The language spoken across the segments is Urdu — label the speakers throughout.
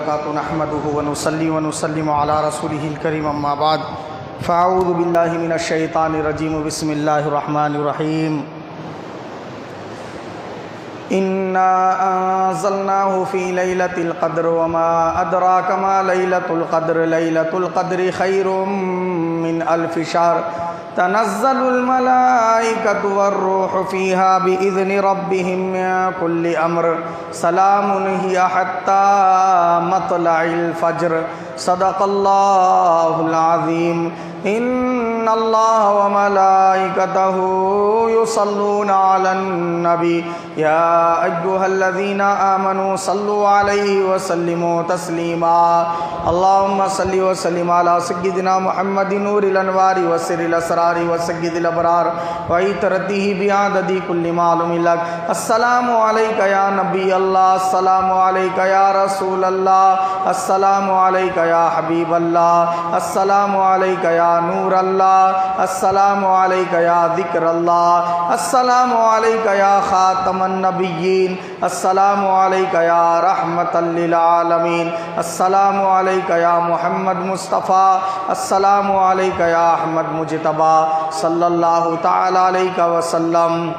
Speaker 1: وبرکاتہ نحمده ونصلی ونسلم علی رسولہ الکریم اما بعد فاعوذ باللہ من الشیطان الرجیم بسم اللہ الرحمن الرحیم انا انزلناه فی لیلۃ القدر وما ادراک ما لیلۃ القدر لیلۃ القدر خیر من الف شہر تنزل الملائکۃ والروح فیہا بإذن ربہم من کل امر سلام ہی حتی مطلع الفجر صدق اللہ العظیم ان اللہ وملائکتہ یصلون علی النبی یا ایہا الذین آمنوا صلوا علیہ وسلموا تسلیما اللہم صلی وسلم علی سیدنا محمد نور الانوار وسر الاسرار وسید الابرار وعطرتہ بعدد کل معلوم لک السلام علیکہ یا نبی اللہ السلام علیکہ یا رسول اللہ السلام علیکہ یا حبیب اللہ السلام علیکہ یا نور اللہ السلام علیکہ یا ذکر اللہ السلام علیکہ یا خاتم النبیین السلام علیکہ یا رحمت للعالمین السلام علیکہ یا محمد مصطفیٰ السلام علیکہ یا احمد مجتبیٰ صلی اللہ تعالی علیہ وسلم۔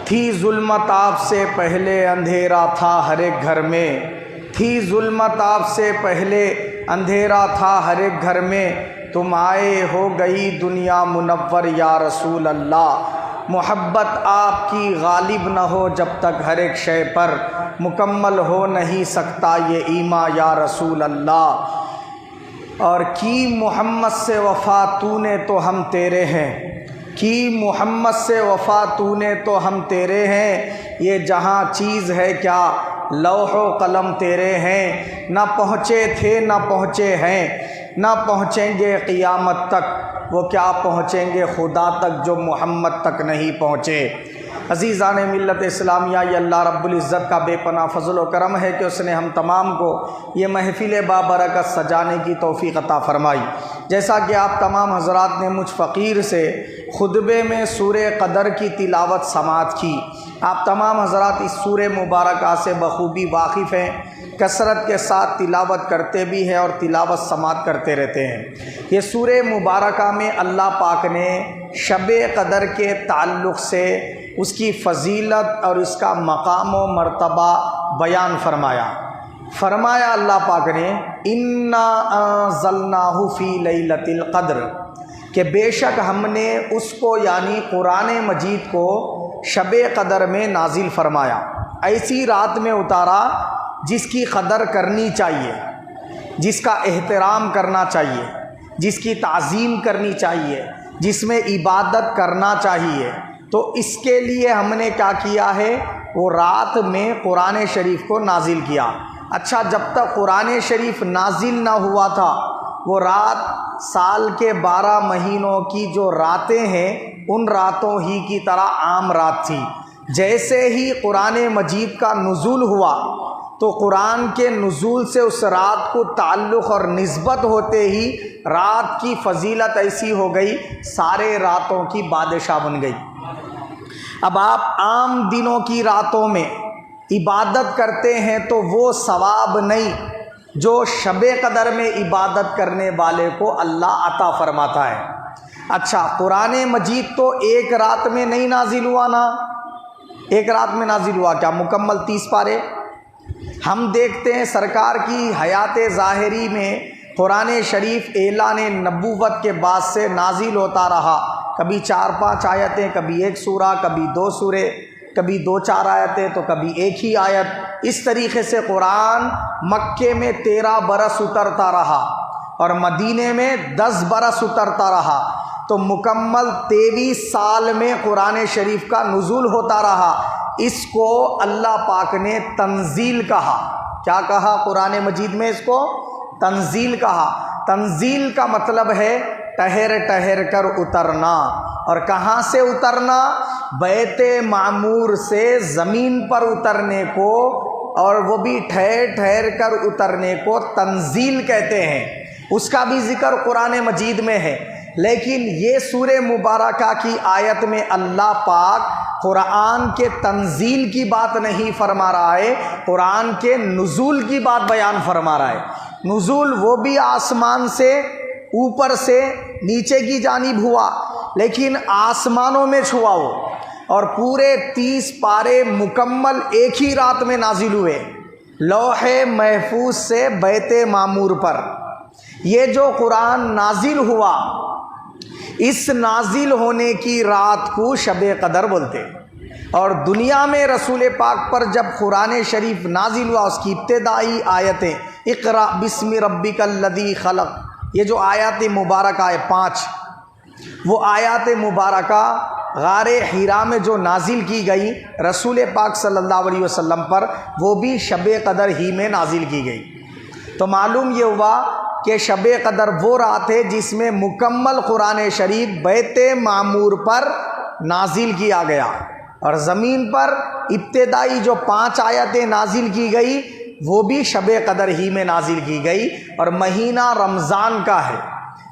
Speaker 1: تھی ظلمت آپ سے پہلے اندھیرا تھا ہر ایک گھر میں، تھی ظلمت آپ سے پہلے اندھیرا تھا ہر ایک گھر میں، تم آئے ہو گئی دنیا منور یا رسول اللہ۔ محبت آپ کی غالب نہ ہو جب تک ہر ایک شے پر، مکمل ہو نہیں سکتا یہ ایمان یا رسول اللہ۔ اور کی محمد سے وفا تو نے تو ہم تیرے ہیں، کی محمد سے وفا تو نے تو ہم تیرے ہیں، یہ جہاں چیز ہے کیا لوح و قلم تیرے ہیں، نہ پہنچے تھے نہ پہنچے ہیں، نہ پہنچیں گے قیامت تک، وہ کیا پہنچیں گے خدا تک جو محمد تک نہیں پہنچے۔ عزیزان ملت اسلامیہ، یہ اللہ رب العزت کا بے پناہ فضل و کرم ہے کہ اس نے ہم تمام کو یہ محفل بابرکت سجانے کی توفیق عطا فرمائی۔ جیسا کہ آپ تمام حضرات نے مجھ فقیر سے خطبے میں سورہ قدر کی تلاوت سماعت کی، آپ تمام حضرات اس سورہ مبارکہ سے بخوبی واقف ہیں، کثرت کے ساتھ تلاوت کرتے بھی ہیں اور تلاوت سماعت کرتے رہتے ہیں۔ یہ سورہ مبارکہ میں اللہ پاک نے شب قدر کے تعلق سے اس کی فضیلت اور اس کا مقام و مرتبہ بیان فرمایا اللہ پاک نے انا انزلناہ فی لیلۃ القدر، کہ بے شک ہم نے اس کو یعنی قرآن مجید کو شب قدر میں نازل فرمایا، ایسی رات میں اتارا جس کی قدر کرنی چاہیے، جس کا احترام کرنا چاہیے، جس کی تعظیم کرنی چاہیے، جس میں عبادت کرنا چاہیے۔ تو اس کے لیے ہم نے کیا کیا ہے، وہ رات میں قرآن شریف کو نازل کیا۔ اچھا، جب تک قرآن شریف نازل نہ ہوا تھا، وہ رات سال کے 12 مہینوں کی جو راتیں ہیں ان راتوں ہی کی طرح عام رات تھی۔ جیسے ہی قرآن مجید کا نزول ہوا تو قرآن کے نزول سے اس رات کو تعلق اور نسبت ہوتے ہی رات کی فضیلت ایسی ہو گئی، سارے راتوں کی بادشاہ بن گئی۔ اب آپ عام دنوں کی راتوں میں عبادت کرتے ہیں تو وہ ثواب نہیں جو شب قدر میں عبادت کرنے والے کو اللہ عطا فرماتا ہے۔ اچھا، قرآن مجید تو ایک رات میں نہیں نازل ہوا نا، ایک رات میں نازل ہوا کیا مکمل 30 پارے؟ ہم دیکھتے ہیں سرکار کی حیات ظاہری میں قرآن شریف اعلان نبوت کے بعد سے نازل ہوتا رہا، کبھی 4-5 آیتیں، کبھی ایک سورہ، کبھی 2 سورے، کبھی 2-4 آیتیں تو کبھی ایک ہی آیت۔ اس طریقے سے قرآن مکے میں 13 برس اترتا رہا اور مدینے میں 10 برس اترتا رہا، تو مکمل 23 سال میں قرآن شریف کا نزول ہوتا رہا۔ اس کو اللہ پاک نے تنزیل کہا۔ کیا کہا قرآن مجید میں؟ اس کو تنزیل کہا۔ تنزیل کا مطلب ہے ٹھہر ٹھہر کر اترنا، اور کہاں سے اترنا؟ بیت معمور سے زمین پر اترنے کو، اور وہ بھی ٹھہر ٹھہر کر اترنے کو تنزیل کہتے ہیں۔ اس کا بھی ذکر قرآن مجید میں ہے، لیکن یہ سورہ مبارکہ کی آیت میں اللہ پاک قرآن کے تنزیل کی بات نہیں فرما رہا ہے، قرآن کے نزول کی بات بیان فرما رہا ہے۔ نزول وہ بھی آسمان سے اوپر سے نیچے کی جانب ہوا، لیکن آسمانوں میں چھوا وہ، اور پورے 30 پارے مکمل ایک ہی رات میں نازل ہوئے لوح محفوظ سے بیت معمور پر۔ یہ جو قرآن نازل ہوا، اس نازل ہونے کی رات کو شب قدر بولتے، اور دنیا میں رسول پاک پر جب قرآن شریف نازل ہوا، اس کی ابتدائی آیتیں اقرأ بسم ربک الذی خلق، یہ جو آیات مبارکہ ہے 5، وہ آیات مبارکہ غار حرا میں جو نازل کی گئی رسول پاک صلی اللہ علیہ وسلم پر، وہ بھی شب قدر ہی میں نازل کی گئی۔ تو معلوم یہ ہوا کہ شب قدر وہ رات ہے جس میں مکمل قرآن شریف بیت معمور پر نازل کیا گیا، اور زمین پر ابتدائی جو 5 آیتیں نازل کی گئی وہ بھی شب قدر ہی میں نازل کی گئی، اور مہینہ رمضان کا ہے،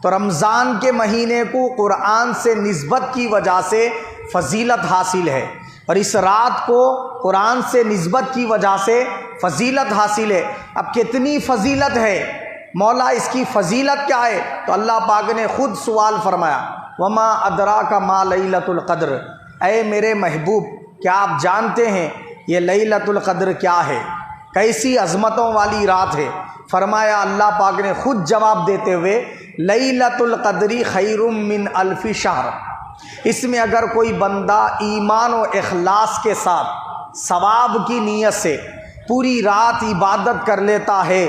Speaker 1: تو رمضان کے مہینے کو قرآن سے نسبت کی وجہ سے فضیلت حاصل ہے، اور اس رات کو قرآن سے نسبت کی وجہ سے فضیلت حاصل ہے۔ اب کتنی فضیلت ہے، مولا اس کی فضیلت کیا ہے؟ تو اللہ پاک نے خود سوال فرمایا، وما ادراک ما لیلۃ القدر، اے میرے محبوب کیا آپ جانتے ہیں یہ لیلۃ القدر کیا ہے، کیسی عظمتوں والی رات ہے؟ فرمایا اللہ پاک نے خود جواب دیتے ہوئے، لیلۃ القدر خیر من الف شہر، اس میں اگر کوئی بندہ ایمان و اخلاص کے ساتھ ثواب کی نیت سے پوری رات عبادت کر لیتا ہے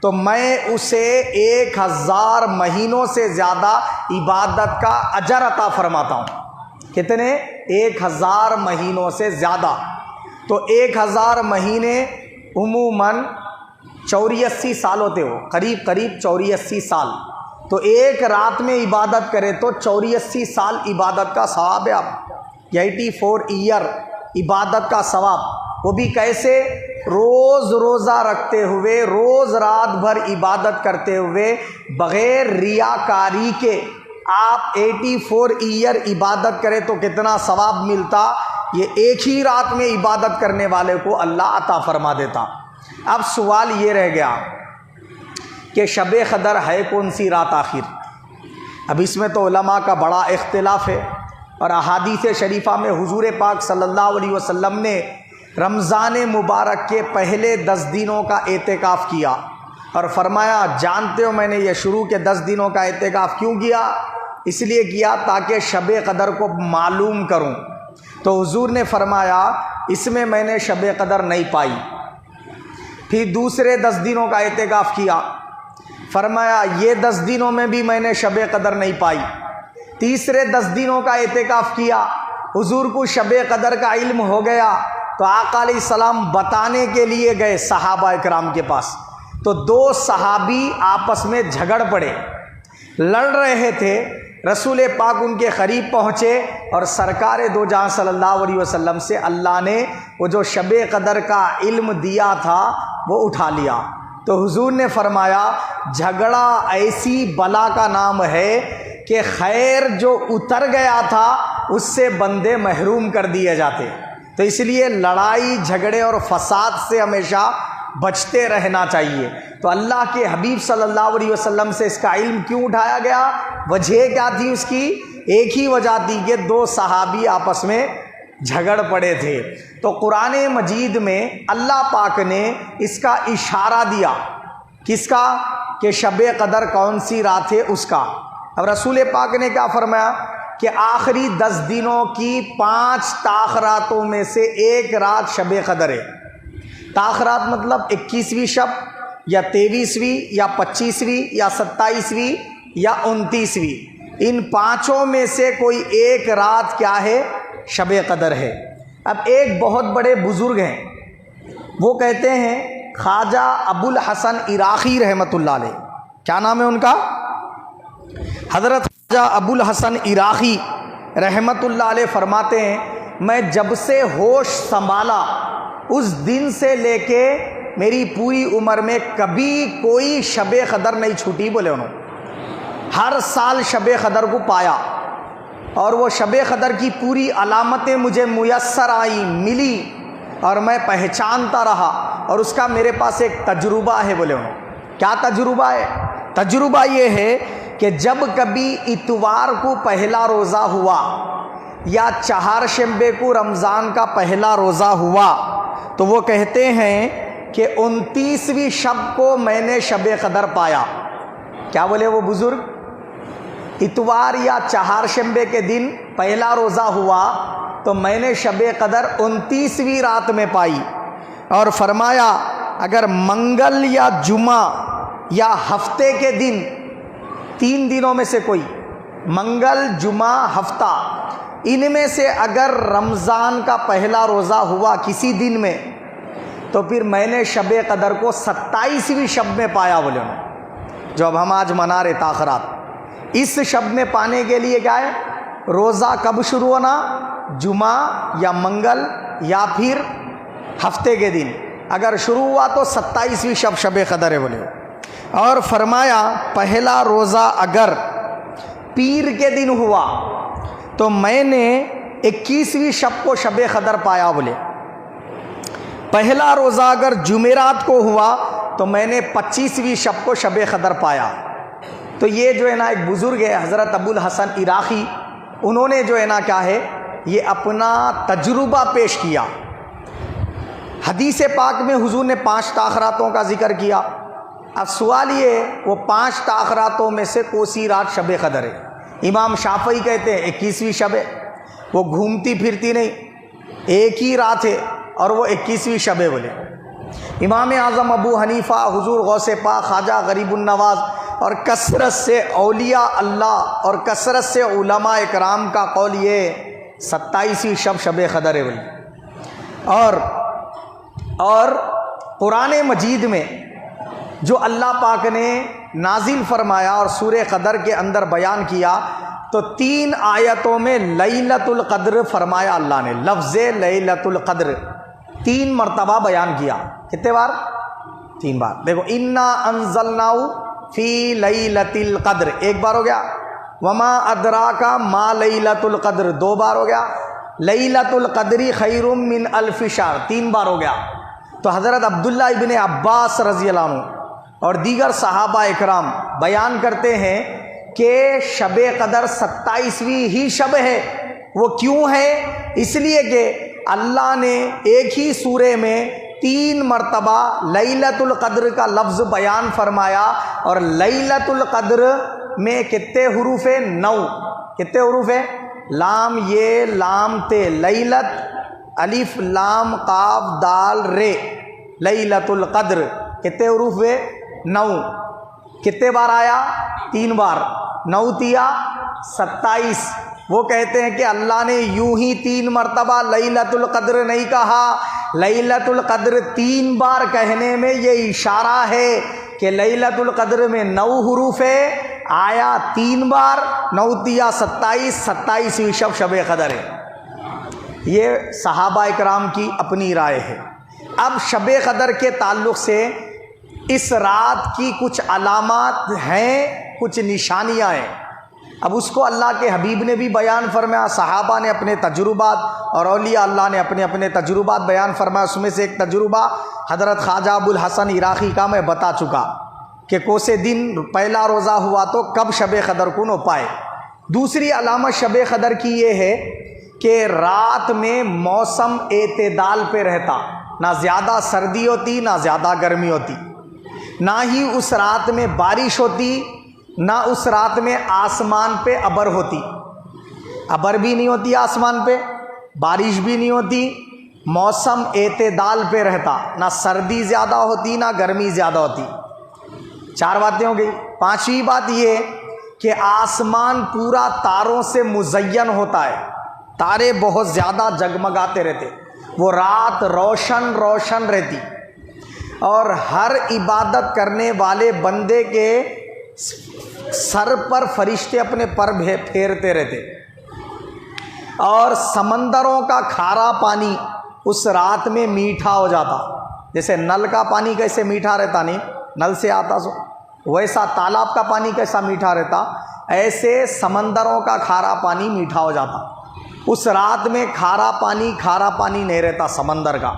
Speaker 1: تو میں اسے 1000 مہینوں سے زیادہ عبادت کا اجر عطا فرماتا ہوں۔ کتنے؟ 1000 مہینوں سے زیادہ۔ تو 1000 مہینے عموماً 84 سال ہوتے ہو، قریب 84 سال، تو ایک رات میں عبادت کرے تو 84 سال عبادت کا ثواب ہے۔ آپ 84 ایئر عبادت کا ثواب، وہ بھی کیسے؟ روز روزہ رکھتے ہوئے، روز رات بھر عبادت کرتے ہوئے، بغیر ریاکاری کے آپ 84 ایئر عبادت کرے تو کتنا ثواب ملتا، یہ ایک ہی رات میں عبادت کرنے والے کو اللہ عطا فرما دیتا۔ اب سوال یہ رہ گیا کہ شب قدر ہے کون سی رات آخر؟ اب اس میں تو علماء کا بڑا اختلاف ہے، اور احادیث شریفہ میں حضور پاک صلی اللہ علیہ وسلم نے رمضان مبارک کے پہلے 10 دنوں کا اعتکاف کیا، اور فرمایا جانتے ہو میں نے یہ شروع کے 10 دنوں کا اعتکاف کیوں کیا؟ اس لیے کیا تاکہ شب قدر کو معلوم کروں۔ تو حضور نے فرمایا اس میں نے شب قدر نہیں پائی۔ پھر دوسرے 10 دنوں کا اعتکاف کیا، فرمایا یہ 10 دنوں میں بھی میں نے شب قدر نہیں پائی۔ تیسرے 10 دنوں کا اعتکاف کیا، حضور کو شب قدر کا علم ہو گیا، تو آقا علیہ السلام بتانے کے لیے گئے صحابہ اکرام کے پاس، تو 2 صحابی آپس میں جھگڑ پڑے، لڑ رہے تھے، رسول پاک ان کے قریب پہنچے اور سرکار دو جہاں صلی اللہ علیہ وسلم سے اللہ نے وہ جو شب قدر کا علم دیا تھا وہ اٹھا لیا۔ تو حضور نے فرمایا جھگڑا ایسی بلا کا نام ہے کہ خیر جو اتر گیا تھا اس سے بندے محروم کر دیے جاتے، تو اس لیے لڑائی جھگڑے اور فساد سے ہمیشہ بچتے رہنا چاہیے۔ تو اللہ کے حبیب صلی اللہ علیہ وسلم سے اس کا علم کیوں اٹھایا گیا؟ وجہ کیا تھی اس کی؟ ایک ہی وجہ تھی کہ 2 صحابی آپس میں جھگڑ پڑے تھے۔ تو قرآن مجید میں اللہ پاک نے اس کا اشارہ دیا، کس کا؟ کہ شب قدر کون سی رات ہے اس کا۔ اب رسول پاک نے کیا فرمایا کہ آخری 10 دنوں کی 5 تاخراتوں میں سے ایک رات شب قدر ہے۔ تاخرات مطلب 21ویں شب یا 23ویں یا 25ویں یا 27ویں یا 29ویں، ان 5 میں سے کوئی ایک رات کیا ہے؟ شب قدر ہے۔ اب ایک بہت بڑے بزرگ ہیں، وہ کہتے ہیں خواجہ ابو الحسن عراقی رحمۃ اللہ علیہ، کیا نام ہے ان کا؟ حضرت خواجہ ابو الحسن عراقی رحمۃ اللہ علیہ فرماتے ہیں میں جب سے ہوش سنبھالا اس دن سے لے کے میری پوری عمر میں کبھی کوئی شب قدر نہیں چھوٹی، بولے انہوں ہر سال شب قدر کو پایا۔ اور وہ شب قدر کی پوری علامتیں مجھے میسر آئیں، ملی، اور میں پہچانتا رہا، اور اس کا میرے پاس ایک تجربہ ہے۔ بولے انہوں کیا تجربہ ہے؟ تجربہ یہ ہے کہ جب کبھی اتوار کو پہلا روزہ ہوا یا چہارشنبے کو رمضان کا پہلا روزہ ہوا تو وہ کہتے ہیں کہ 29ویں شب کو میں نے شب قدر پایا۔ کیا بولے وہ بزرگ؟ اتوار یا چہارشنبے کے دن پہلا روزہ ہوا تو میں نے شب قدر 29ویں رات میں پائی، اور فرمایا اگر منگل یا جمعہ یا ہفتے کے دن، 3 دنوں میں سے کوئی، منگل، جمعہ، ہفتہ، ان میں سے اگر رمضان کا پہلا روزہ ہوا کسی دن میں تو پھر میں نے شب قدر کو 27ویں شب میں پایا۔ بولے جو اب ہم آج منا رہے تاخرات، اس شب میں پانے کے لیے کیا ہے؟ روزہ کب شروع ہونا؟ جمعہ یا منگل یا پھر ہفتے کے دن، اگر شروع ہوا تو 27ویں شب شب قدر ہے۔ بولے اور فرمایا پہلا روزہ اگر پیر کے دن ہوا تو میں نے 21ویں شب کو شب قدر پایا۔ بولے پہلا روزہ اگر جمعرات کو ہوا تو میں نے 25ویں شب کو شب قدر پایا۔ تو یہ جو ہے نا ایک بزرگ ہے حضرت ابو الحسن عراقی، انہوں نے جو ہے نا کیا ہے یہ اپنا تجربہ پیش کیا۔ حدیث پاک میں حضور نے 5 تاخراتوں کا ذکر کیا۔ اب سوال یہ وہ 5 تاخراتوں میں سے کون سی رات شب قدر ہے؟ امام شافعی کہتے ہیں 21ویں شب ہے، وہ گھومتی پھرتی نہیں، ایک ہی رات ہے اور وہ 21ویں شب ہے۔ بولے امام اعظم ابو حنیفہ، حضور غوث پاک خواجہ غریب النواز اور کثرت سے اولیاء اللہ اور کثرت سے علماء اکرام کا قول یہ 27ویں شب شب قدر ہے۔ بولے اور قرآن مجید میں جو اللہ پاک نے نازل فرمایا اور سورہ قدر کے اندر بیان کیا تو 3 آیتوں میں لیلۃ القدر فرمایا اللہ نے، لفظ لیلۃ القدر 3 مرتبہ بیان کیا۔ کتنے بار؟ 3 بار۔ دیکھو انا انزلناہ فی لیلۃ القدر 1 بار ہو گیا، وما ادراک ما لیلۃ القدر 2 بار ہو گیا، لیلۃ القدر خیر من الف شہر 3 بار ہو گیا۔ تو حضرت عبداللہ ابن عباس رضی اللہ عنہ اور دیگر صحابہ اکرام بیان کرتے ہیں کہ شب قدر 27ویں ہی شب ہے۔ وہ کیوں ہے؟ اس لیے کہ اللہ نے ایک ہی سورے میں 3 مرتبہ لیلۃ القدر کا لفظ بیان فرمایا، اور لیلۃ القدر میں کتنے حروف ہیں؟ 9۔ کتنے حروف ہیں؟ لام یہ لام تے، لیلت الف لام قاف دال رے، لیلۃ القدر کتنے حروف ہے؟ 9۔ کتنے بار آیا؟ 3 بار، 9 تیا 27۔ وہ کہتے ہیں کہ اللہ نے یوں ہی 3 مرتبہ لیلۃ القدر نہیں کہا، لیلۃ القدر 3 بار کہنے میں یہ اشارہ ہے کہ لیلۃ القدر میں 9 حروف ہے، آیا 3 بار، 9 تیا 27، 27ویں شب شب قدر ہے۔ یہ صحابہ اکرام کی اپنی رائے ہے۔ اب شب قدر کے تعلق سے اس رات کی کچھ علامات ہیں، کچھ نشانیاں ہیں۔ اب اس کو اللہ کے حبیب نے بھی بیان فرمایا، صحابہ نے اپنے تجربات اور اولیاء اللہ نے اپنے اپنے تجربات بیان فرمایا۔ اس میں سے ایک تجربہ حضرت خواجہ ابو الحسن عراقی کا میں بتا چکا کہ کوسے دن پہلا روزہ ہوا تو کب شب قدر کو نہ پائے۔ دوسری علامت شب قدر کی یہ ہے کہ رات میں موسم اعتدال پہ رہتا، نہ زیادہ سردی ہوتی نہ زیادہ گرمی ہوتی، نہ ہی اس رات میں بارش ہوتی نہ اس رات میں آسمان پہ ابر ہوتی۔ ابر بھی نہیں ہوتی آسمان پہ، بارش بھی نہیں ہوتی، موسم اعتدال پہ رہتا، نہ سردی زیادہ ہوتی نہ گرمی زیادہ ہوتی۔ 4 باتیں ہو گئی۔ 5ویں بات یہ کہ آسمان پورا تاروں سے مزین ہوتا ہے، تارے بہت زیادہ جگمگاتے رہتے، وہ رات روشن روشن رہتی، اور ہر عبادت کرنے والے بندے کے سر پر فرشتے اپنے پر پھیرتے رہتے، اور سمندروں کا کھارا پانی اس رات میں میٹھا ہو جاتا۔ جیسے نل کا پانی کیسے میٹھا رہتا، نہیں نل سے آتا سو، ویسا تالاب کا پانی کیسا میٹھا رہتا ایسے سمندروں کا کھارا پانی میٹھا ہو جاتا۔ اس رات میں کھارا پانی نہیں رہتا سمندر کا،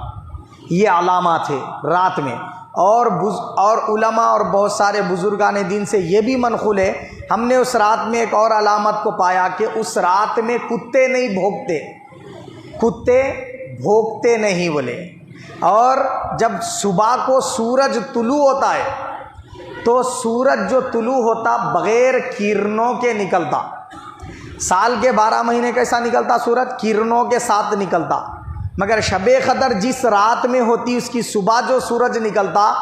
Speaker 1: یہ علامات ہے رات میں۔ اور علماء اور بہت سارے بزرگان دین سے یہ بھی منقول ہے، ہم نے اس رات میں ایک اور علامت کو پایا کہ اس رات میں کتے نہیں بھونکتے، کتے بھونکتے نہیں بولے۔ اور جب صبح کو سورج طلوع ہوتا ہے تو سورج جو طلوع ہوتا بغیر کرنوں کے نکلتا۔ سال کے 12 مہینے کیسا نکلتا سورج؟ کرنوں کے ساتھ نکلتا، مگر شب قدر جس رات میں ہوتی اس کی صبح جو سورج نکلتا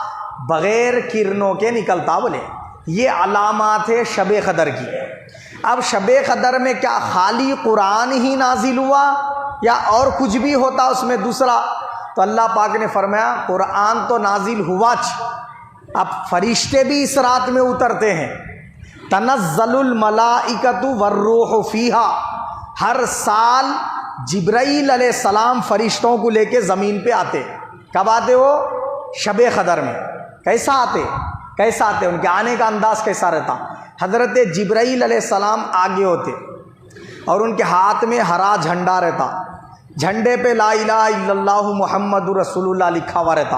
Speaker 1: بغیر کرنوں کے نکلتا بولے۔ یہ علامات ہے شب قدر کی۔ اب شب قدر میں کیا خالی قرآن ہی نازل ہوا یا اور کچھ بھی ہوتا اس میں دوسرا؟ تو اللہ پاک نے فرمایا قرآن تو نازل ہوا، اب فرشتے بھی اس رات میں اترتے ہیں۔ تنزل الملائکۃ والروح فیہا، ہر سال جبرائیل علیہ السلام فرشتوں کو لے کے زمین پہ آتے۔ کب آتے وہ؟ شب قدر میں۔ کیسا آتے ان کے آنے کا انداز کیسا رہتا؟ حضرت جبرائیل علیہ السلام آگے ہوتے اور ان کے ہاتھ میں ہرا جھنڈا رہتا، جھنڈے پہ لا الہ الا اللہ محمد رسول اللہ لکھا ہوا رہتا۔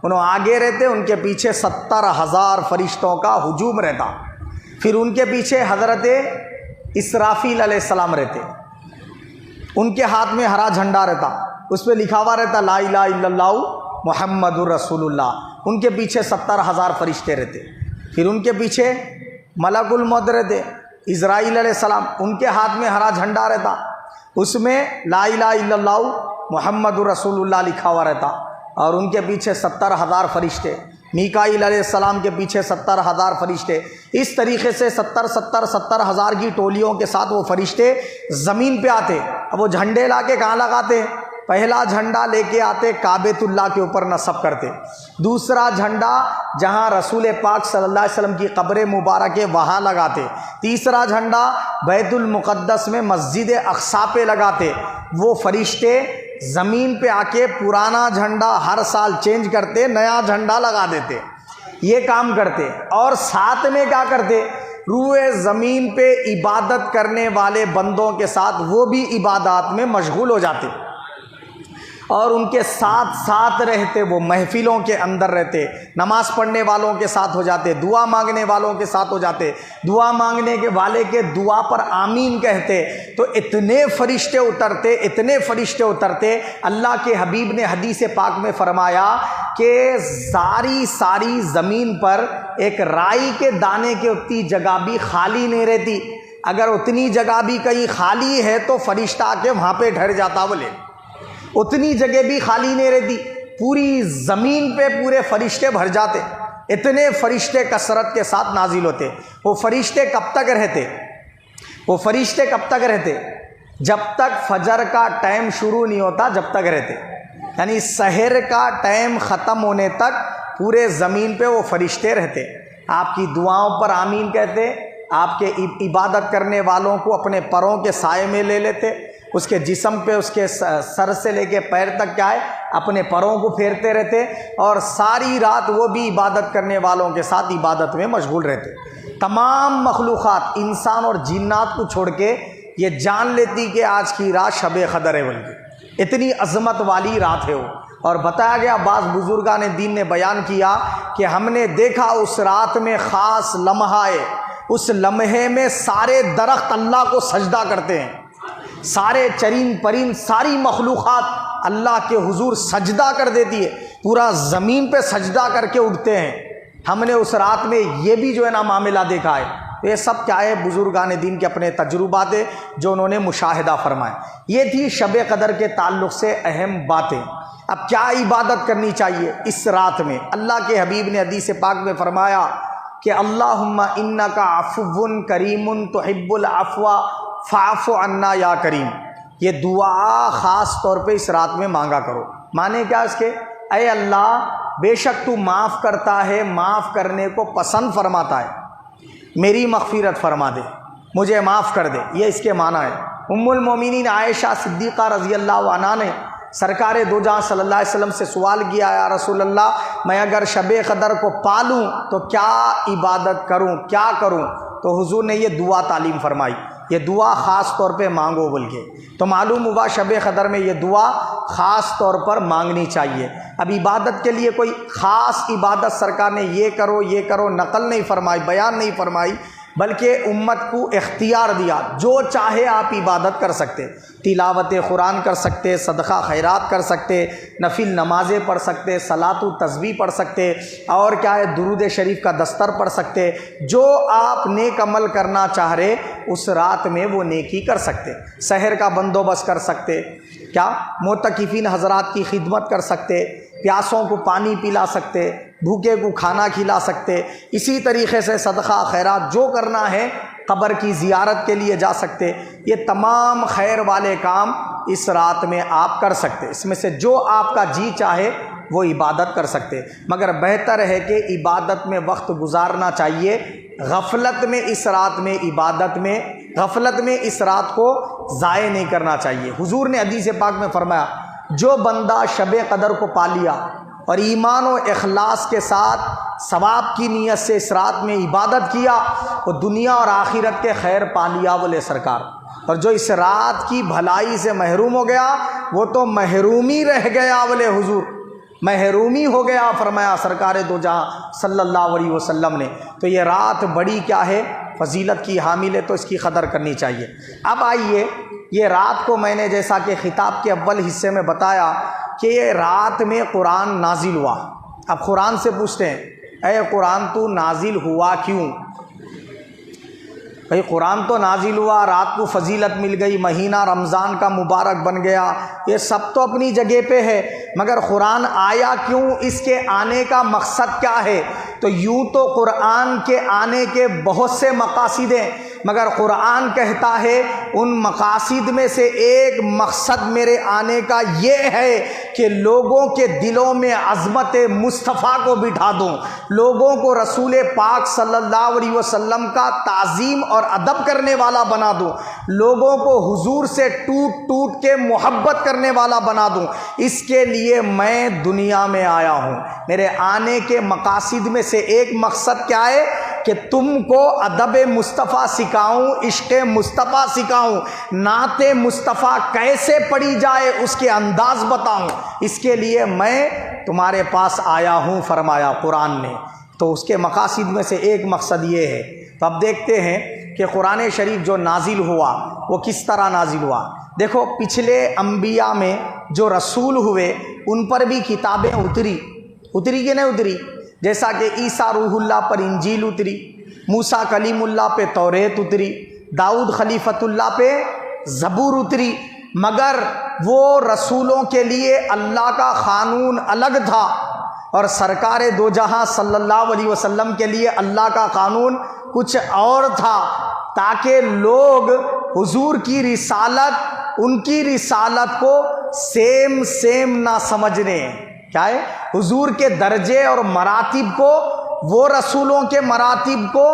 Speaker 1: انہوں آگے رہتے، ان کے پیچھے 70,000 فرشتوں کا ہجوم رہتا، پھر ان کے پیچھے حضرت اسرافیل علیہ السلام رہتے، ان کے ہاتھ میں ہرا جھنڈا رہتا، اس پہ لکھا ہوا رہتا لا الہ الا اللہ محمد رسول اللہ۔ ان کے پیچھے 70,000 فرشتے رہتے، پھر ان کے پیچھے ملک الموت رہتے اسرائیل علیہ السلام، ان کے ہاتھ میں ہرا جھنڈا رہتا، اس میں لا الہ الا اللہ محمد رسول اللہ لکھا ہوا رہتا، اور ان کے پیچھے 70,000 فرشتے، میکائیل علیہ السلام کے پیچھے 70,000 فرشتے۔ اس طریقے سے 70,000 کی ٹولیوں کے ساتھ وہ فرشتے زمین پہ آتے۔ اب وہ جھنڈے لا کے کہاں لگاتے؟ پہلا جھنڈا لے کے آتے کعبۃ اللہ کے اوپر نصب کرتے، دوسرا جھنڈا جہاں رسول پاک صلی اللہ علیہ وسلم کی قبر مبارک ہے وہاں لگاتے، تیسرا جھنڈا بیت المقدس میں مسجد اقصیٰ پہ لگاتے۔ وہ فرشتے زمین پہ آ کے پرانا جھنڈا ہر سال چینج کرتے، نیا جھنڈا لگا دیتے، یہ کام کرتے۔ اور ساتھ میں کیا کرتے؟ روئے زمین پہ عبادت کرنے والے بندوں کے ساتھ وہ بھی عبادات میں مشغول ہو جاتے، اور ان کے ساتھ رہتے، وہ محفلوں کے اندر رہتے، نماز پڑھنے والوں کے ساتھ ہو جاتے، دعا مانگنے والوں کے ساتھ ہو جاتے، دعا مانگنے کے والے کے دعا پر آمین کہتے۔ تو اتنے فرشتے اترتے، اللہ کے حبیب نے حدیث پاک میں فرمایا کہ ساری زمین پر ایک رائی کے دانے کی اتنی جگہ بھی خالی نہیں رہتی، اگر اتنی جگہ بھی کہیں خالی ہے تو فرشتہ آ کے وہاں پہ ٹھہر جاتا بولے، اتنی جگہ بھی خالی نہیں رہتی، پوری زمین پہ پورے فرشتے بھر جاتے، اتنے فرشتے کثرت کے ساتھ نازل ہوتے۔ وہ فرشتے کب تک رہتے؟ جب تک فجر کا ٹائم شروع نہیں ہوتا جب تک رہتے، یعنی سحر کا ٹائم ختم ہونے تک پورے زمین پہ وہ فرشتے رہتے، آپ کی دعاؤں پر آمین کہتے، آپ کے عبادت کرنے والوں کو اپنے پروں کے سائے میں لے لیتے، اس کے جسم پہ اس کے سر سے لے کے پیر تک کیا ہے اپنے پروں کو پھیرتے رہتے، اور ساری رات وہ بھی عبادت کرنے والوں کے ساتھ عبادت میں مشغول رہتے۔ تمام مخلوقات انسان اور جنات کو چھوڑ کے یہ جان لیتی کہ آج کی رات شب قدر ہے، بلکہ اتنی عظمت والی رات ہے وہ۔ اور بتایا گیا، بعض بزرگان دین نے بیان کیا کہ ہم نے دیکھا اس رات میں خاص لمحہ ہے، اس لمحے میں سارے درخت اللہ کو سجدہ کرتے ہیں، سارے چرین پرین ساری مخلوقات اللہ کے حضور سجدہ کر دیتی ہے، پورا زمین پہ سجدہ کر کے اٹھتے ہیں۔ ہم نے اس رات میں یہ بھی جو ہے نا معاملہ دیکھا ہے۔ تو یہ سب کیا ہے؟ بزرگان دین کے اپنے تجربات ہے جو انہوں نے مشاہدہ فرمائے۔ یہ تھی شب قدر کے تعلق سے اہم باتیں۔ اب کیا عبادت کرنی چاہیے اس رات میں؟ اللہ کے حبیب نے حدیث پاک میں فرمایا کہ اللہم انک عفو کریم تحب العفو فاعف عنا یا کریم۔ یہ دعا خاص طور پہ اس رات میں مانگا کرو۔ مانے کیا اس کے؟ اے اللہ، بے شک تو معاف کرتا ہے، معاف کرنے کو پسند فرماتا ہے، میری مغفرت فرما دے، مجھے معاف کر دے، یہ اس کے معنی ہے۔ ام المومنین عائشہ صدیقہ رضی اللہ عنہا نے سرکار دو جہاں صلی اللہ علیہ وسلم سے سوال کیا، یا رسول اللہ، میں اگر شب قدر کو پالوں تو کیا عبادت کروں، کیا کروں؟ تو حضور نے یہ دعا تعلیم فرمائی، یہ دعا خاص طور پہ مانگو بول کے۔ تو معلوم ہوا شب قدر میں یہ دعا خاص طور پر مانگنی چاہیے۔ اب عبادت کے لیے کوئی خاص عبادت سرکار نے یہ کرو نقل نہیں فرمائی، بیان نہیں فرمائی، بلکہ امت کو اختیار دیا، جو چاہے آپ عبادت کر سکتے، تلاوت قرآن کر سکتے، صدقہ خیرات کر سکتے، نفل نمازیں پڑھ سکتے، صلاۃ و تسبیح پڑھ سکتے، اور کیا ہے درود شریف کا دستر پڑھ سکتے، جو آپ نیک عمل کرنا چاہ رہے اس رات میں وہ نیکی کر سکتے، سحر کا بندوبست کر سکتے، کیا معتکفین حضرات کی خدمت کر سکتے، پیاسوں کو پانی پلا سکتے، بھوکے کو کھانا کھلا سکتے، اسی طریقے سے صدقہ خیرات جو کرنا ہے، قبر کی زیارت کے لیے جا سکتے، یہ تمام خیر والے کام اس رات میں آپ کر سکتے، اس میں سے جو آپ کا جی چاہے وہ عبادت کر سکتے، مگر بہتر ہے کہ عبادت میں وقت گزارنا چاہیے، غفلت میں اس رات میں غفلت میں اس رات کو ضائع نہیں کرنا چاہیے۔ حضور نے حدیث پاک میں فرمایا، جو بندہ شب قدر کو پا لیا اور ایمان و اخلاص کے ساتھ ثواب کی نیت سے اس رات میں عبادت کیا، وہ دنیا اور آخرت کے خیر پا لیا بولے سرکار، اور جو اس رات کی بھلائی سے محروم ہو گیا وہ تو محرومی رہ گیا بولے حضور، محرومی ہو گیا فرمایا سرکار دو جہاں صلی اللہ علیہ وسلم نے۔ تو یہ رات بڑی کیا ہے، فضیلت کی حامل ہے، تو اس کی قدر کرنی چاہیے۔ اب آئیے، یہ رات کو میں نے جیسا کہ خطاب کے اول حصے میں بتایا کہ یہ رات میں قرآن نازل ہوا۔ اب قرآن سے پوچھتے ہیں، اے قرآن تو نازل ہوا کیوں؟ بھئی قرآن تو نازل ہوا، رات کو فضیلت مل گئی، مہینہ رمضان کا مبارک بن گیا، یہ سب تو اپنی جگہ پہ ہے، مگر قرآن آیا کیوں، اس کے آنے کا مقصد کیا ہے؟ تو یوں تو قرآن کے آنے کے بہت سے مقاصد ہیں، مگر قرآن کہتا ہے ان مقاصد میں سے ایک مقصد میرے آنے کا یہ ہے کہ لوگوں کے دلوں میں عظمت مصطفیٰ کو بٹھا دوں، لوگوں کو رسول پاک صلی اللہ علیہ وسلم کا تعظیم اور ادب کرنے والا بنا دوں، لوگوں کو حضور سے ٹوٹ ٹوٹ کے محبت کرنے والا بنا دوں۔ اس کے لیے میں دنیا میں آیا ہوں۔ میرے آنے کے مقاصد میں سے ایک مقصد کیا ہے کہ تم کو ادب مصطفیٰ سکھاؤں، عشق مصطفیٰ سکھاؤں، نعت مصطفیٰ کیسے پڑھی جائے اس کے انداز بتاؤں، اس کے لیے میں تمہارے پاس آیا ہوں فرمایا قرآن نے۔ تو اس کے مقاصد میں سے ایک مقصد یہ ہے۔ تو اب دیکھتے ہیں کہ قرآن شریف جو نازل ہوا وہ کس طرح نازل ہوا۔ دیکھو پچھلے انبیاء میں جو رسول ہوئے ان پر بھی کتابیں اتری کہ نہیں اتری، جیسا کہ عیسیٰ روح اللہ پر انجیل اتری، موسیٰ کلیم اللہ پہ توریت اتری، داؤد خلیفۃ اللہ پہ زبور اتری، مگر وہ رسولوں کے لیے اللہ کا قانون الگ تھا، اور سرکار دو جہاں صلی اللہ علیہ وسلم کے لیے اللہ کا قانون کچھ اور تھا، تاکہ لوگ حضور کی رسالت، ان کی رسالت کو سیم نہ سمجھنے، کیا ہے حضور کے درجے اور مراتب کو، وہ رسولوں کے مراتب کو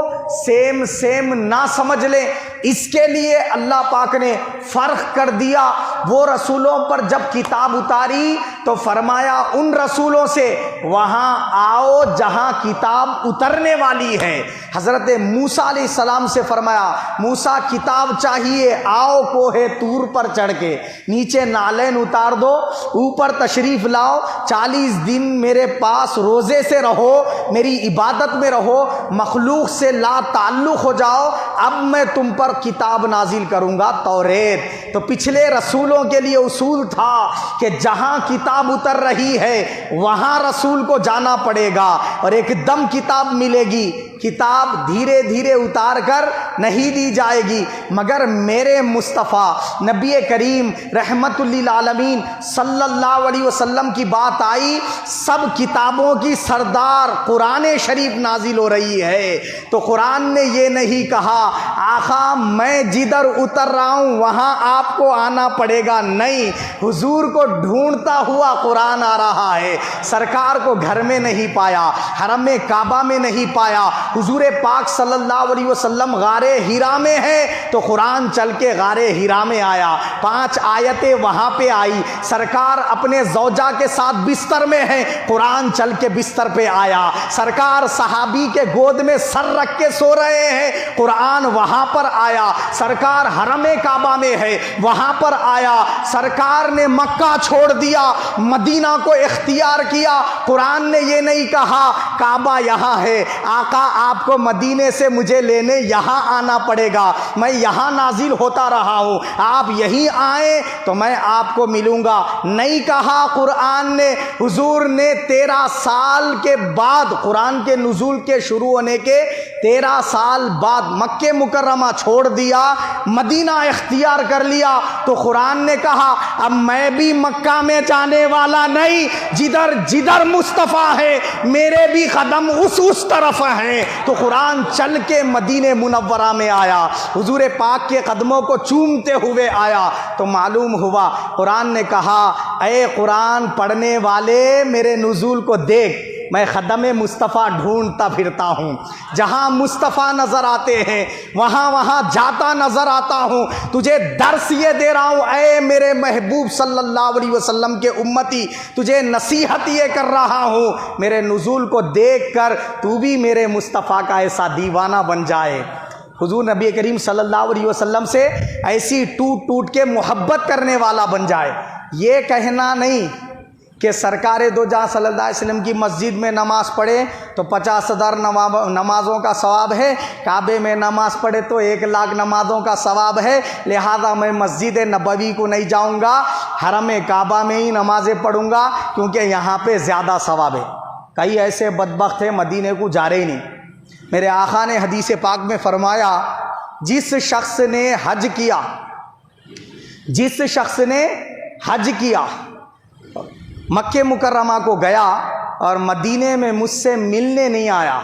Speaker 1: سیم نہ سمجھ لیں، اس کے لیے اللہ پاک نے فرق کر دیا۔ وہ رسولوں پر جب کتاب اتاری تو فرمایا ان رسولوں سے وہاں آؤ جہاں کتاب اترنے والی ہے۔ حضرت موسیٰ علیہ السلام سے فرمایا موسیٰ کتاب چاہیے، آؤ کوہ طور پر چڑھ کے نیچے نالین اتار دو، اوپر تشریف لاؤ، 40 دن میرے پاس روزے سے رہو، میری عبادت میں رہو، مخلوق سے لا تعلق ہو جاؤ، اب میں تم پر کتاب نازل کروں گا توریت۔ تو پچھلے رسولوں کے لیے اصول تھا کہ جہاں کتاب اتر رہی ہے وہاں رسول کو جانا پڑے گا، اور ایک دم کتاب ملے گی، کتاب دھیرے دھیرے اتار کر نہیں دی جائے گی، مگر میرے مصطفیٰ نبی کریم رحمت للعالمین صلی اللہ علیہ وسلم کی بات آئی، سب کتابوں کی سردار قرآن شریف نازل ہو رہی ہے، تو قرآن نے یہ نہیں کہا آقا میں جدھر اتر رہا ہوں وہاں آپ کو آنا پڑے گا، نہیں، حضور کو ڈھونڈتا ہوا قرآن آ رہا ہے، سرکار کو گھر میں نہیں پایا، حرم کعبہ میں نہیں پایا، حضور پاک صلی اللہ علیہ وسلم غار ہیرا میں ہے تو قرآن چل کے غار ہیرا میں آیا، 5 آیتیں وہاں پہ آئی، سرکار اپنے زوجہ کے ساتھ بستر میں ہیں، قرآن چل کے بستر پہ آیا، سرکار صحابی کے گود میں سر رکھ کے سو رہے ہیں، قرآن وہاں پر آیا، سرکار حرم کعبہ میں ہے وہاں پر آیا، سرکار نے مکہ چھوڑ دیا، مدینہ کو اختیار کیا، قرآن نے یہ نہیں کہا کعبہ یہاں ہے، آقا آپ کو مدینے سے مجھے لینے یہاں آنا پڑے گا، میں یہاں نازل ہوتا رہا ہوں، آپ یہیں آئیں تو میں آپ کو ملوں گا، نہیں کہا قرآن نے۔ حضور نے 13 سال کے بعد، قرآن کے نزول کے شروع ہونے کے 13 سال بعد مکہ مکرمہ چھوڑ دیا، مدینہ اختیار کر لیا، تو قرآن نے کہا اب میں بھی مکہ میں جانے والا نہیں، جدھر جدھر مصطفیٰ ہے میرے بھی قدم اس طرف ہیں، تو قرآن چل کے مدینہ منورہ میں آیا، حضور پاک کے قدموں کو چومتے ہوئے آیا، تو معلوم ہوا قرآن نے کہا اے قرآن پڑھنے والے میرے نزول کو دیکھ، میں خدم مصطفیٰ ڈھونڈتا پھرتا ہوں، جہاں مصطفیٰ نظر آتے ہیں وہاں جاتا نظر آتا ہوں، تجھے درس یہ دے رہا ہوں اے میرے محبوب صلی اللہ علیہ وسلم کے امتی، تجھے نصیحت یہ کر رہا ہوں میرے نزول کو دیکھ کر تو بھی میرے مصطفیٰ کا ایسا دیوانہ بن جائے، حضور نبی کریم صلی اللہ علیہ وسلم سے ایسی ٹوٹ کے محبت کرنے والا بن جائے۔ یہ کہنا نہیں کہ سرکار دو جہاں صلی اللہ علیہ وسلم کی مسجد میں نماز پڑھے تو 50,000 نمازوں کا ثواب ہے، کعبے میں نماز پڑھے تو 1,00,000 نمازوں کا ثواب ہے، لہذا میں مسجد نبوی کو نہیں جاؤں گا، حرم کعبہ میں ہی نمازیں پڑھوں گا کیونکہ یہاں پہ زیادہ ثواب ہے۔ کئی ایسے بدبخت ہیں مدینے کو جا رہے نہیں۔ میرے آقا نے حدیث پاک میں فرمایا جس شخص نے حج کیا مکہ مکرمہ کو گیا اور مدینے میں مجھ سے ملنے نہیں آیا،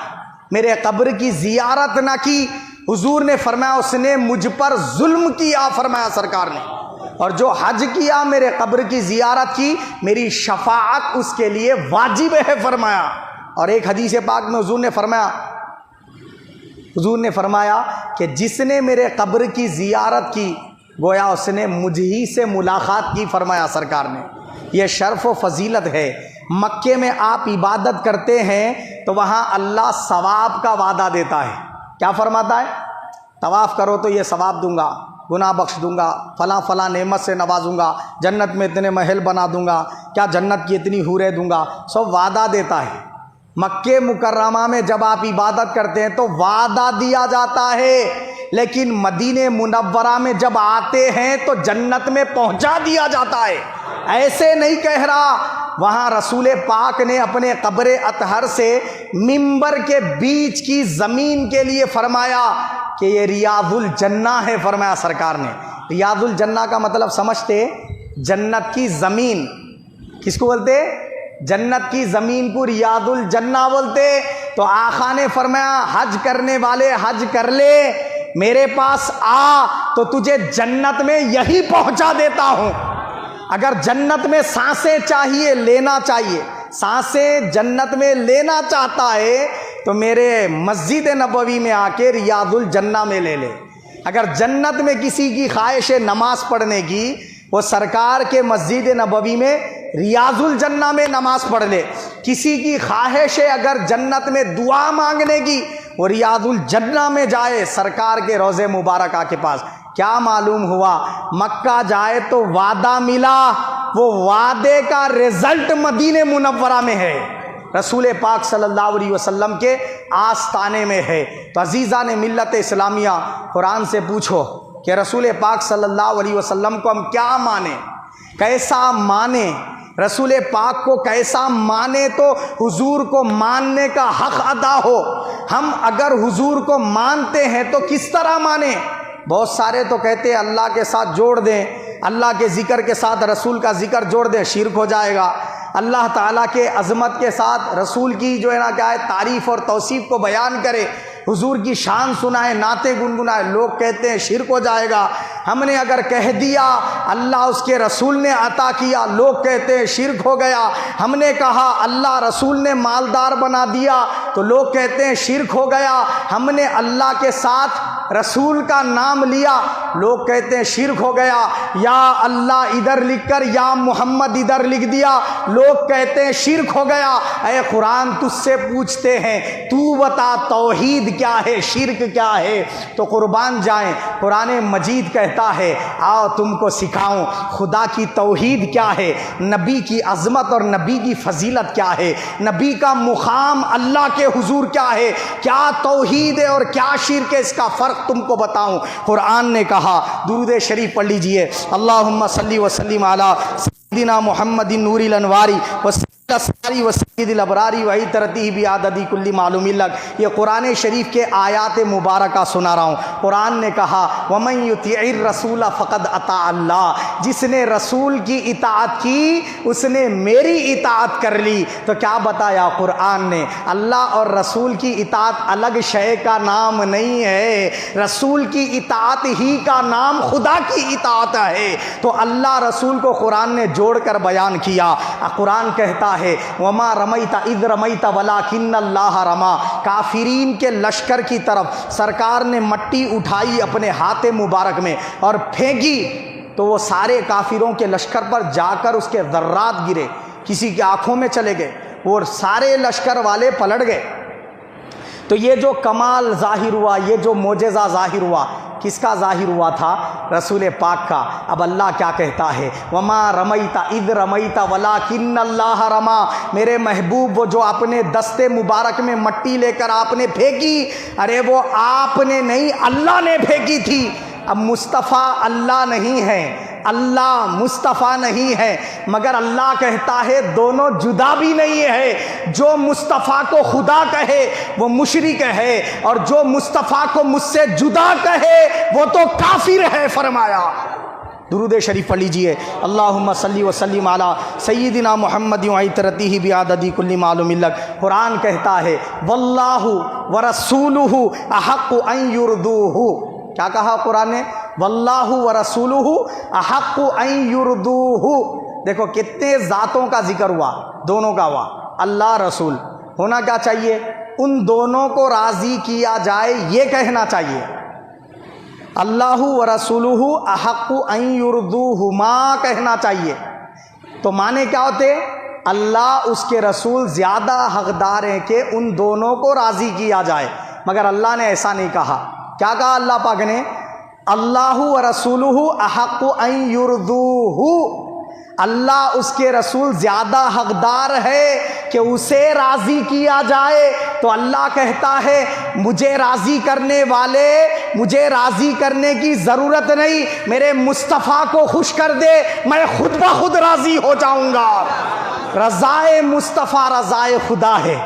Speaker 1: میرے قبر کی زیارت نہ کی، حضور نے فرمایا اس نے مجھ پر ظلم کیا، فرمایا سرکار نے، اور جو حج کیا میرے قبر کی زیارت کی میری شفاعت اس کے لیے واجب ہے، فرمایا۔ اور ایک حدیث پاک میں حضور نے فرمایا کہ جس نے میرے قبر کی زیارت کی گویا اس نے مجھ ہی سے ملاقات کی، فرمایا سرکار نے۔ یہ شرف و فضیلت ہے۔ مکے میں آپ عبادت کرتے ہیں تو وہاں اللہ ثواب کا وعدہ دیتا ہے، کیا فرماتا ہے؟ طواف کرو تو یہ ثواب دوں گا، گناہ بخش دوں گا، فلاں نعمت سے نوازوں گا، جنت میں اتنے محل بنا دوں گا، کیا جنت کی اتنی حوریں دوں گا، سب وعدہ دیتا ہے۔ مکہ مکرمہ میں جب آپ عبادت کرتے ہیں تو وعدہ دیا جاتا ہے، لیکن مدینہ منورہ میں جب آتے ہیں تو جنت میں پہنچا دیا جاتا ہے۔ ایسے نہیں کہہ رہا، وہاں رسول پاک نے اپنے قبر اطہر سے منبر کے بیچ کی زمین کے لیے فرمایا کہ یہ ریاض الجنہ ہے، فرمایا سرکار نے۔ ریاض الجنہ کا مطلب سمجھتے؟ جنت کی زمین کس کو بولتے؟ جنت کی زمین کو ریاض الجنہ بولتے۔ تو آقا نے فرمایا حج کرنے والے حج کر لے، میرے پاس آ تو تجھے جنت میں یہی پہنچا دیتا ہوں۔ اگر جنت میں سانسیں جنت میں لینا چاہتا ہے تو میرے مسجد نبوی میں آ کے ریاض الجنہ میں لے لے۔ اگر جنت میں کسی کی خواہش ہے نماز پڑھنے کی، وہ سرکار کے مسجد نبوی میں ریاض الجنہ میں نماز پڑھ لے۔ کسی کی خواہش ہے اگر جنت میں دعا مانگنے کی، وہ ریاض الجنہ میں جائے، سرکار کے روضے مبارکہ کے پاس۔ کیا معلوم ہوا؟ مکہ جائے تو وعدہ ملا، وہ وعدے کا رزلٹ مدینہ منورہ میں ہے، رسول پاک صلی اللہ علیہ وسلم کے آستانے میں ہے۔ تو عزیزان ملت اسلامیہ، قرآن سے پوچھو کہ رسول پاک صلی اللہ علیہ وسلم کو ہم کیا مانیں، کیسا مانیں، رسول پاک کو کیسا مانے تو حضور کو ماننے کا حق ادا ہو۔ ہم اگر حضور کو مانتے ہیں تو کس طرح مانیں؟ بہت سارے تو کہتے ہیں اللہ کے ساتھ جوڑ دیں، اللہ کے ذکر کے ساتھ رسول کا ذکر جوڑ دیں، شرک ہو جائے گا۔ اللہ تعالیٰ کے عظمت کے ساتھ رسول کی جو ہے نا کیا ہے تعریف اور توصیف کو بیان کرے، حضور کی شان سنائے، نعتیں گنگنائے، لوگ کہتے ہیں شرک ہو جائے گا۔ ہم نے اگر کہہ دیا اللہ اس کے رسول نے عطا کیا، لوگ کہتے ہیں شرک ہو گیا۔ ہم نے کہا اللہ رسول نے مالدار بنا دیا، تو لوگ کہتے ہیں شرک ہو گیا، ہم نے اللہ کے ساتھ رسول کا نام لیا، لوگ کہتے ہیں شرک ہو گیا، یا اللہ ادھر لکھ کر یا محمد ادھر لکھ دیا، لوگ کہتے ہیں شرک ہو گیا۔ اے قرآن تجھ سے پوچھتے ہیں تو بتا توحید کیا ہے، شرک کیا ہے؟ تو قربان جائیں قرآن مجید کہتا ہے آؤ تم کو سکھاؤں خدا کی توحید کیا ہے، نبی کی عظمت اور نبی کی فضیلت کیا ہے، نبی کا مقام اللہ کے حضور کیا ہے، کیا توحید ہے اور کیا شرک ہے، اس کا فرق تم کو بتاؤں۔ قرآن نے کہا، درود شریف پڑھ لیجئے، اللہم صلی وسلم علی سیدنا محمد نور الانواری ساری و سید الابراری وہی ترتیب عددی کلی معلوم لک۔ یہ قرآن شریف کے آیات مبارکہ سنا رہا ہوں۔ قرآن نے کہا وَمَن يُطِعِ الرَّسُولَ فَقَدْ أَطَاعَ اللَّهَ، جس نے رسول کی اطاعت کی اس نے میری اطاعت کر لی۔ تو کیا بتایا قرآن نے؟ اللہ اور رسول کی اطاعت الگ شے کا نام نہیں ہے، رسول کی اطاعت ہی کا نام خدا کی اطاعت ہے۔ تو اللہ رسول کو قرآن نے جوڑ کر بیان کیا۔ قرآن کہتا ہے وما رمیت اذ رمیت ولکن اللہ رما، کافرین کے لشکر کی طرف سرکار نے مٹی اٹھائی اپنے ہاتھ مبارک میں اور پھینکی تو وہ سارے کافروں کے لشکر پر جا کر اس کے ذرات گرے، کسی کی آنکھوں میں چلے گئے، وہ سارے لشکر والے پلٹ گئے۔ تو یہ جو کمال ظاہر ہوا، یہ جو معجزہ ظاہر ہوا، کس کا ظاہر ہوا تھا؟ رسول پاک کا۔ اب اللہ کیا کہتا ہے؟ وما رمیت اذ رمیت ولکن اللہ رما، میرے محبوب وہ جو اپنے دستے مبارک میں مٹی لے کر آپ نے پھینکی، ارے وہ آپ نے نہیں اللہ نے پھینکی تھی۔ اب مصطفیٰ اللہ نہیں ہے، اللہ مصطفیٰ نہیں ہے، مگر اللہ کہتا ہے دونوں جدا بھی نہیں ہے۔ جو مصطفیٰ کو خدا کہے وہ مشرک ہے، اور جو مصطفیٰ کو مجھ سے جدا کہے وہ تو کافر ہے فرمایا۔ درود شریف پڑھ لیجئے، اللہم صلی وسلم علی سیدنا محمد وعطرتہ بعدد کل معلوم لک۔ قرآن کہتا ہے واللہ ورسولہ احق ان یردوہ، کیا کہا قرآن نے؟ واللہ ورسولہ احق ان یردوہ۔ دیکھو کتنے ذاتوں کا ذکر ہوا، دونوں کا ہوا، اللہ رسول۔ ہونا کیا چاہیے؟ ان دونوں کو راضی کیا جائے یہ کہنا چاہیے، اللہ ورسولہ احق ان یردوہما کہنا چاہیے۔ تو معنی کیا ہوتے؟ اللہ اس کے رسول زیادہ حقدار ہیں کہ ان دونوں کو راضی کیا جائے، مگر اللہ نے ایسا نہیں کہا۔ کیا کہا اللہ پاک نے؟ اللہ ورسولہ احق ان یردوہ، اللہ اس کے رسول زیادہ حقدار ہے کہ اسے راضی کیا جائے۔ تو اللہ کہتا ہے مجھے راضی کرنے والے، مجھے راضی کرنے کی ضرورت نہیں، میرے مصطفیٰ کو خوش کر دے میں خود بخود راضی ہو جاؤں گا۔ رضائے مصطفیٰ رضائے خدا ہے۔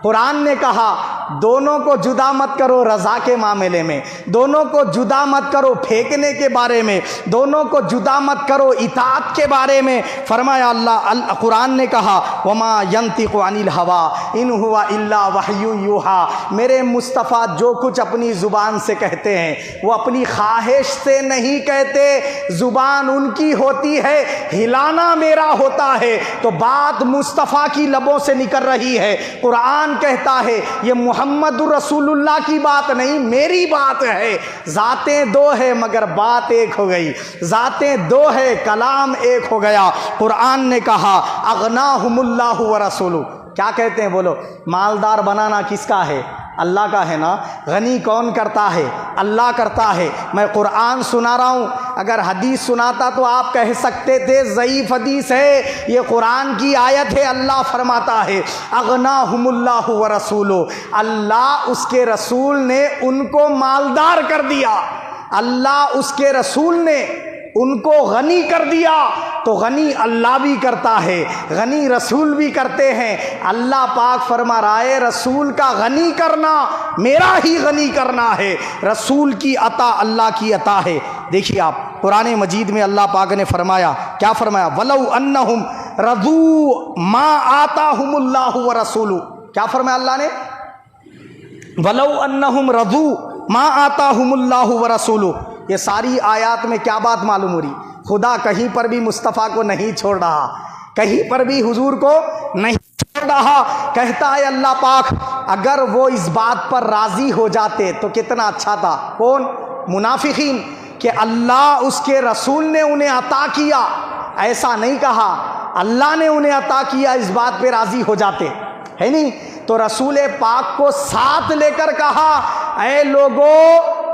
Speaker 1: قرآن نے کہا دونوں کو جدا مت کرو رضا کے معاملے میں، دونوں کو جدا مت کرو پھینکنے کے بارے میں، دونوں کو جدا مت کرو اطاعت کے بارے میں۔ فرمایا اللہ قرآن نے کہا وما ینطق عن الہوی ان ہوا الا وحی یوحی، میرے مصطفیٰ جو کچھ اپنی زبان سے کہتے ہیں وہ اپنی خواہش سے نہیں کہتے، زبان ان کی ہوتی ہے، ہلانا میرا ہوتا ہے، تو بات مصطفیٰ کی لبوں سے نکل رہی ہے۔ قرآن کہتا ہے یہ محمد رسول اللہ کی بات نہیں میری بات ہے۔ ذاتیں دو ہے مگر بات ایک ہو گئی، ذاتیں دو ہے کلام ایک ہو گیا۔ قرآن نے کہا اغناہم اللہ ورسولہ، کیا کہتے ہیں بولو؟ مالدار بنانا کس کا ہے؟ اللہ کا ہے نا۔ غنی کون کرتا ہے؟ اللہ کرتا ہے۔ میں قرآن سنا رہا ہوں، اگر حدیث سناتا تو آپ کہہ سکتے تھے ضعیف حدیث ہے، یہ قرآن کی آیت ہے۔ اللہ فرماتا ہے اغناہم اللہ ورسولہ، اللہ اس کے رسول نے ان کو مالدار کر دیا، اللہ اس کے رسول نے ان کو غنی کر دیا۔ تو غنی اللہ بھی کرتا ہے، غنی رسول بھی کرتے ہیں۔ اللہ پاک فرما رہا ہے رسول کا غنی کرنا میرا ہی غنی کرنا ہے، رسول کی عطا اللہ کی عطا ہے۔ دیکھیے آپ قرآن مجید میں اللہ پاک نے فرمایا، کیا فرمایا؟ وَلَوْ أَنَّهُمْ رَضُوا مَا آتَاهُمُ اللَّهُ وَرَسُولُهُ، کیا فرمایا اللہ نے؟ وَلَوْ أَنَّهُمْ رَضُوا مَا آتَاهُمُ اللَّهُ وَرَسُولُهُ۔ یہ ساری آیات میں کیا بات معلوم ہو رہی؟ خدا کہیں پر بھی مصطفیٰ کو نہیں چھوڑ رہا، کہیں پر بھی حضور کو نہیں چھوڑ رہا۔ کہتا ہے اللہ پاک اگر وہ اس بات پر راضی ہو جاتے تو کتنا اچھا تھا۔ کون؟ منافقین، کہ اللہ اس کے رسول نے انہیں عطا کیا، ایسا نہیں کہا، اللہ نے انہیں عطا کیا، اس بات پہ راضی ہو جاتے، ہے نہیں؟ تو رسول پاک کو ساتھ لے کر کہا، اے لوگو،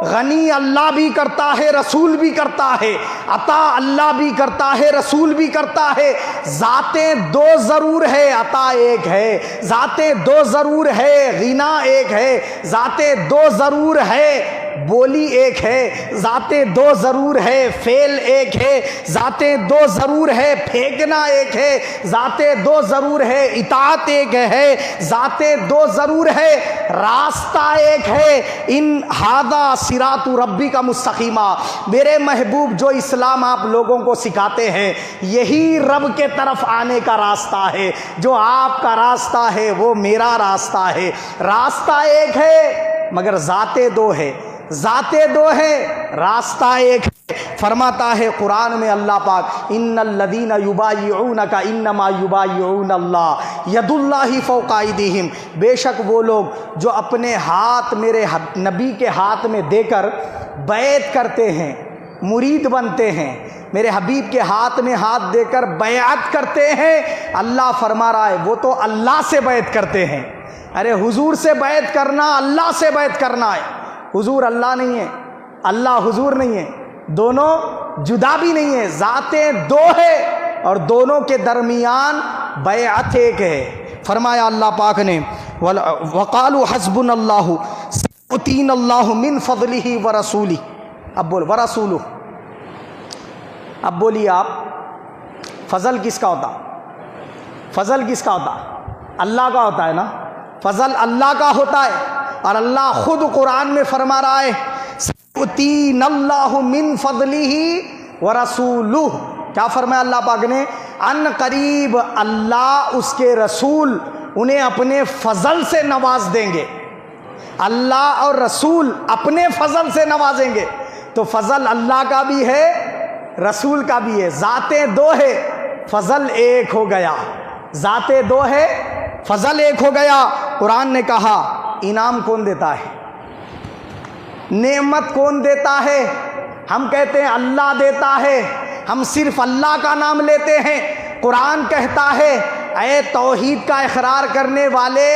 Speaker 1: غنی اللہ بھی کرتا ہے، رسول بھی کرتا ہے، عطا اللہ بھی کرتا ہے، رسول بھی کرتا ہے، ذاتیں دو ضرور ہے، عطا ایک ہے، ذاتیں دو ضرور ہے، غنا ایک ہے، ذاتیں دو ضرور ہے، بولی ایک ہے، ذاتیں دو ضرور ہے، فعل ایک ہے، ذاتیں دو ضرور ہے، پھینکنا ایک ہے، ذاتیں دو ضرور ہے، اطاعت ایک ہے، ذاتیں دو ضرور ہے، راستہ ایک ہے، ان ہذا صراط ربی کا مستقیمہ، میرے محبوب جو اسلام آپ لوگوں کو سکھاتے ہیں یہی رب کے طرف آنے کا راستہ ہے، جو آپ کا راستہ ہے وہ میرا راستہ ہے، راستہ ایک ہے مگر ذاتیں دو ہے، ذاتیں دو ہے، راستہ ایک ہے۔ فرماتا ہے قرآن میں اللہ پاک، ان الذین یبایعونک انما یبایعون اللہ ید اللہ فوق ایدیہم، بے شک وہ لوگ جو اپنے ہاتھ میرے نبی کے ہاتھ میں دے کر بیعت کرتے ہیں، مرید بنتے ہیں، میرے حبیب کے ہاتھ میں ہاتھ دے کر بیعت کرتے ہیں، اللہ فرما رہا ہے وہ تو اللہ سے بیعت کرتے ہیں۔ ارے حضور سے بیعت کرنا اللہ سے بیعت کرنا ہے، حضور اللہ نہیں ہے، اللہ حضور نہیں ہے، دونوں جدا بھی نہیں ہے، ذاتیں دو ہے اور دونوں کے درمیان بیعت ایک ہے۔ فرمایا اللہ پاک نے وقالوا حسبنا اللہ سیؤتینا اللہ من فضلہ ورسولہ، اب بول ورسولہ، اب بولیے آپ، فضل کس کا ہوتا؟ فضل کس کا ہوتا؟ اللہ کا ہوتا ہے نا، فضل اللہ کا ہوتا ہے، اور اللہ خود قرآن میں فرما رہا ہے سیؤتین اللہ من فضلہ ورسولہ، کیا فرمایا اللہ پاک نے؟ ان قریب اللہ اس کے رسول انہیں اپنے فضل سے نواز دیں گے، اللہ اور رسول اپنے فضل سے نوازیں گے، تو فضل اللہ کا بھی ہے رسول کا بھی ہے، ذاتیں دو ہے فضل ایک ہو گیا، ذاتیں دو ہے فضل ایک ہو گیا۔ قرآن نے کہا انعام کون دیتا ہے؟ نعمت کون دیتا ہے؟ ہم کہتے ہیں اللہ دیتا ہے، ہم صرف اللہ کا نام لیتے ہیں۔ قرآن کہتا ہے اے توحید کا اقرار کرنے والے،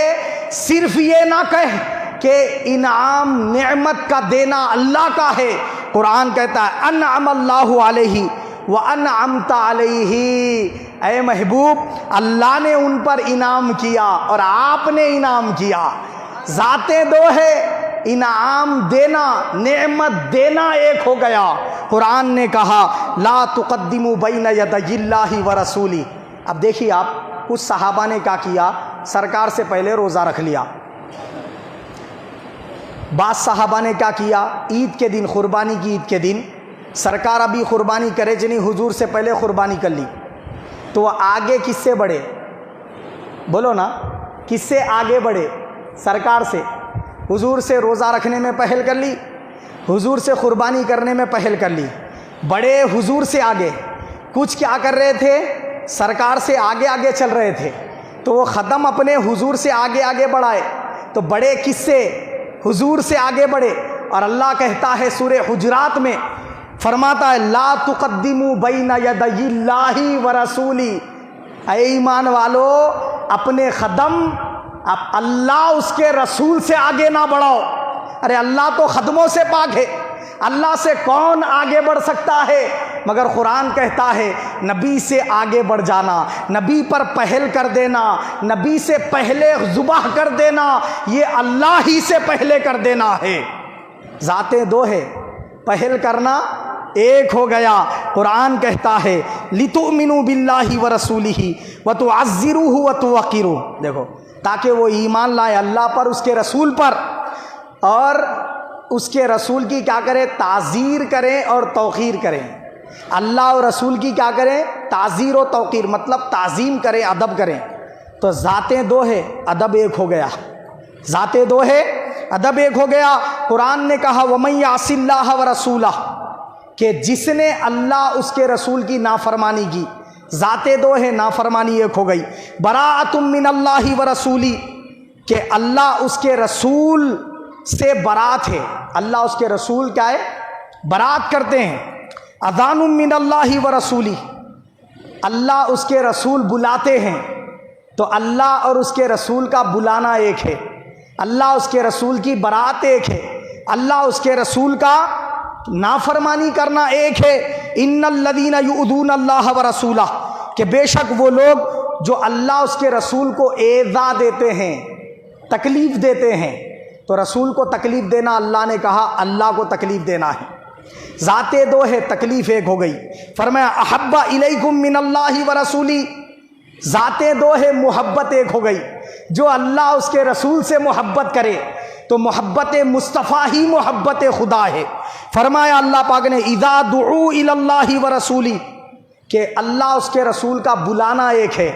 Speaker 1: صرف یہ نہ کہہ کہ انعام نعمت کا دینا اللہ کا ہے، قرآن کہتا ہے انعم اللہ علیہ وانعمت علیہ، اے محبوب اللہ نے ان پر انعام کیا اور آپ نے انعام کیا، ذاتیں دو ہے، انعام دینا نعمت دینا ایک ہو گیا۔ قرآن نے کہا لا تقدموا بین یدی اللہ ورسولہ۔ اب دیکھیے آپ، کچھ صحابہ نے کیا کیا، سرکار سے پہلے روزہ رکھ لیا، بعض صحابہ نے کیا کیا، عید کے دن، قربانی کی عید کے دن سرکار ابھی قربانی کرے چنی، حضور سے پہلے قربانی کر لی، تو وہ آگے کس سے بڑھے؟ بولو نا، کس سے آگے بڑھے؟ سرکار سے، حضور سے روزہ رکھنے میں پہل کر لی، حضور سے قربانی کرنے میں پہل کر لی، بڑے حضور سے آگے۔ کچھ کیا کر رہے تھے، سرکار سے آگے آگے چل رہے تھے، تو وہ قدم اپنے حضور سے آگے آگے بڑھائے، تو بڑے کس سے؟ حضور سے آگے بڑھے۔ اور اللہ کہتا ہے سورہ حجرات میں، فرماتا ہے لا تقدموا بین یدی اللہ ورسولہ، اے ایمان والو اپنے قدم اب اللہ اس کے رسول سے آگے نہ بڑھاؤ۔ ارے اللہ تو قدموں سے پاک ہے، اللہ سے کون آگے بڑھ سکتا ہے؟ مگر قرآن کہتا ہے نبی سے آگے بڑھ جانا، نبی پر پہل کر دینا، نبی سے پہلے ذبح کر دینا، یہ اللہ ہی سے پہلے کر دینا ہے۔ ذاتیں دو ہے، پہل کرنا ایک ہو گیا۔ قرآن کہتا ہے لِتُؤْمِنُوا بِاللَّهِ وَرَسُولِهِ وَتُعَزِّرُوهُ وَتُوَقِّرُوهُ، دیکھو، تاکہ وہ ایمان لائے اللہ پر، اس کے رسول پر، اور اس کے رسول کی کیا کریں؟ تعزیر کریں اور توقیر کریں۔ اللہ اور رسول کی کیا کریں؟ تعزیر و توقیر، مطلب تعظیم کریں، ادب کریں۔ تو ذاتیں دو ہے، ادب ایک ہو گیا، ذاتیں دو ہے، ادب ایک ہو گیا۔ قرآن نے کہا وَمَن يَعْصِ اللَّهَ وَرَسُولَهُ، کہ جس نے اللہ اس کے رسول کی نافرمانی کی، ذاتیں دو ہے، نافرمانی ایک ہو گئی۔ براءۃ من اللہ ورسولہ، کہ اللہ اس کے رسول سے برات ہے، اللہ اس کے رسول کیا ہے؟ برات کرتے ہیں۔ اذان من اللہ و رسولی، اللہ اس کے رسول بلاتے ہیں، تو اللہ اور اس کے رسول کا بلانا ایک ہے، اللہ اس کے رسول کی برات ایک ہے، اللہ اس کے رسول کا نافرمانی کرنا ایک ہے۔ ان الذین یؤذون اللہ ورسولہ، کہ بے شک وہ لوگ جو اللہ اس کے رسول کو ایذا دیتے ہیں، تکلیف دیتے ہیں، تو رسول کو تکلیف دینا اللہ نے کہا اللہ کو تکلیف دینا ہے، ذاتیں دو ہے، تکلیف ایک ہو گئی۔ فرمایا احب الیکم من اللہ ورسولی، ذاتیں دو ہے، محبت ایک ہو گئی۔ جو اللہ اس کے رسول سے محبت کرے تو محبت مصطفیٰ ہی محبت خدا ہے۔ فرمایا اللہ پاک نے اذا دعوا الی اللہ ورسولی، کہ اللہ اس کے رسول کا بلانا ایک ہے،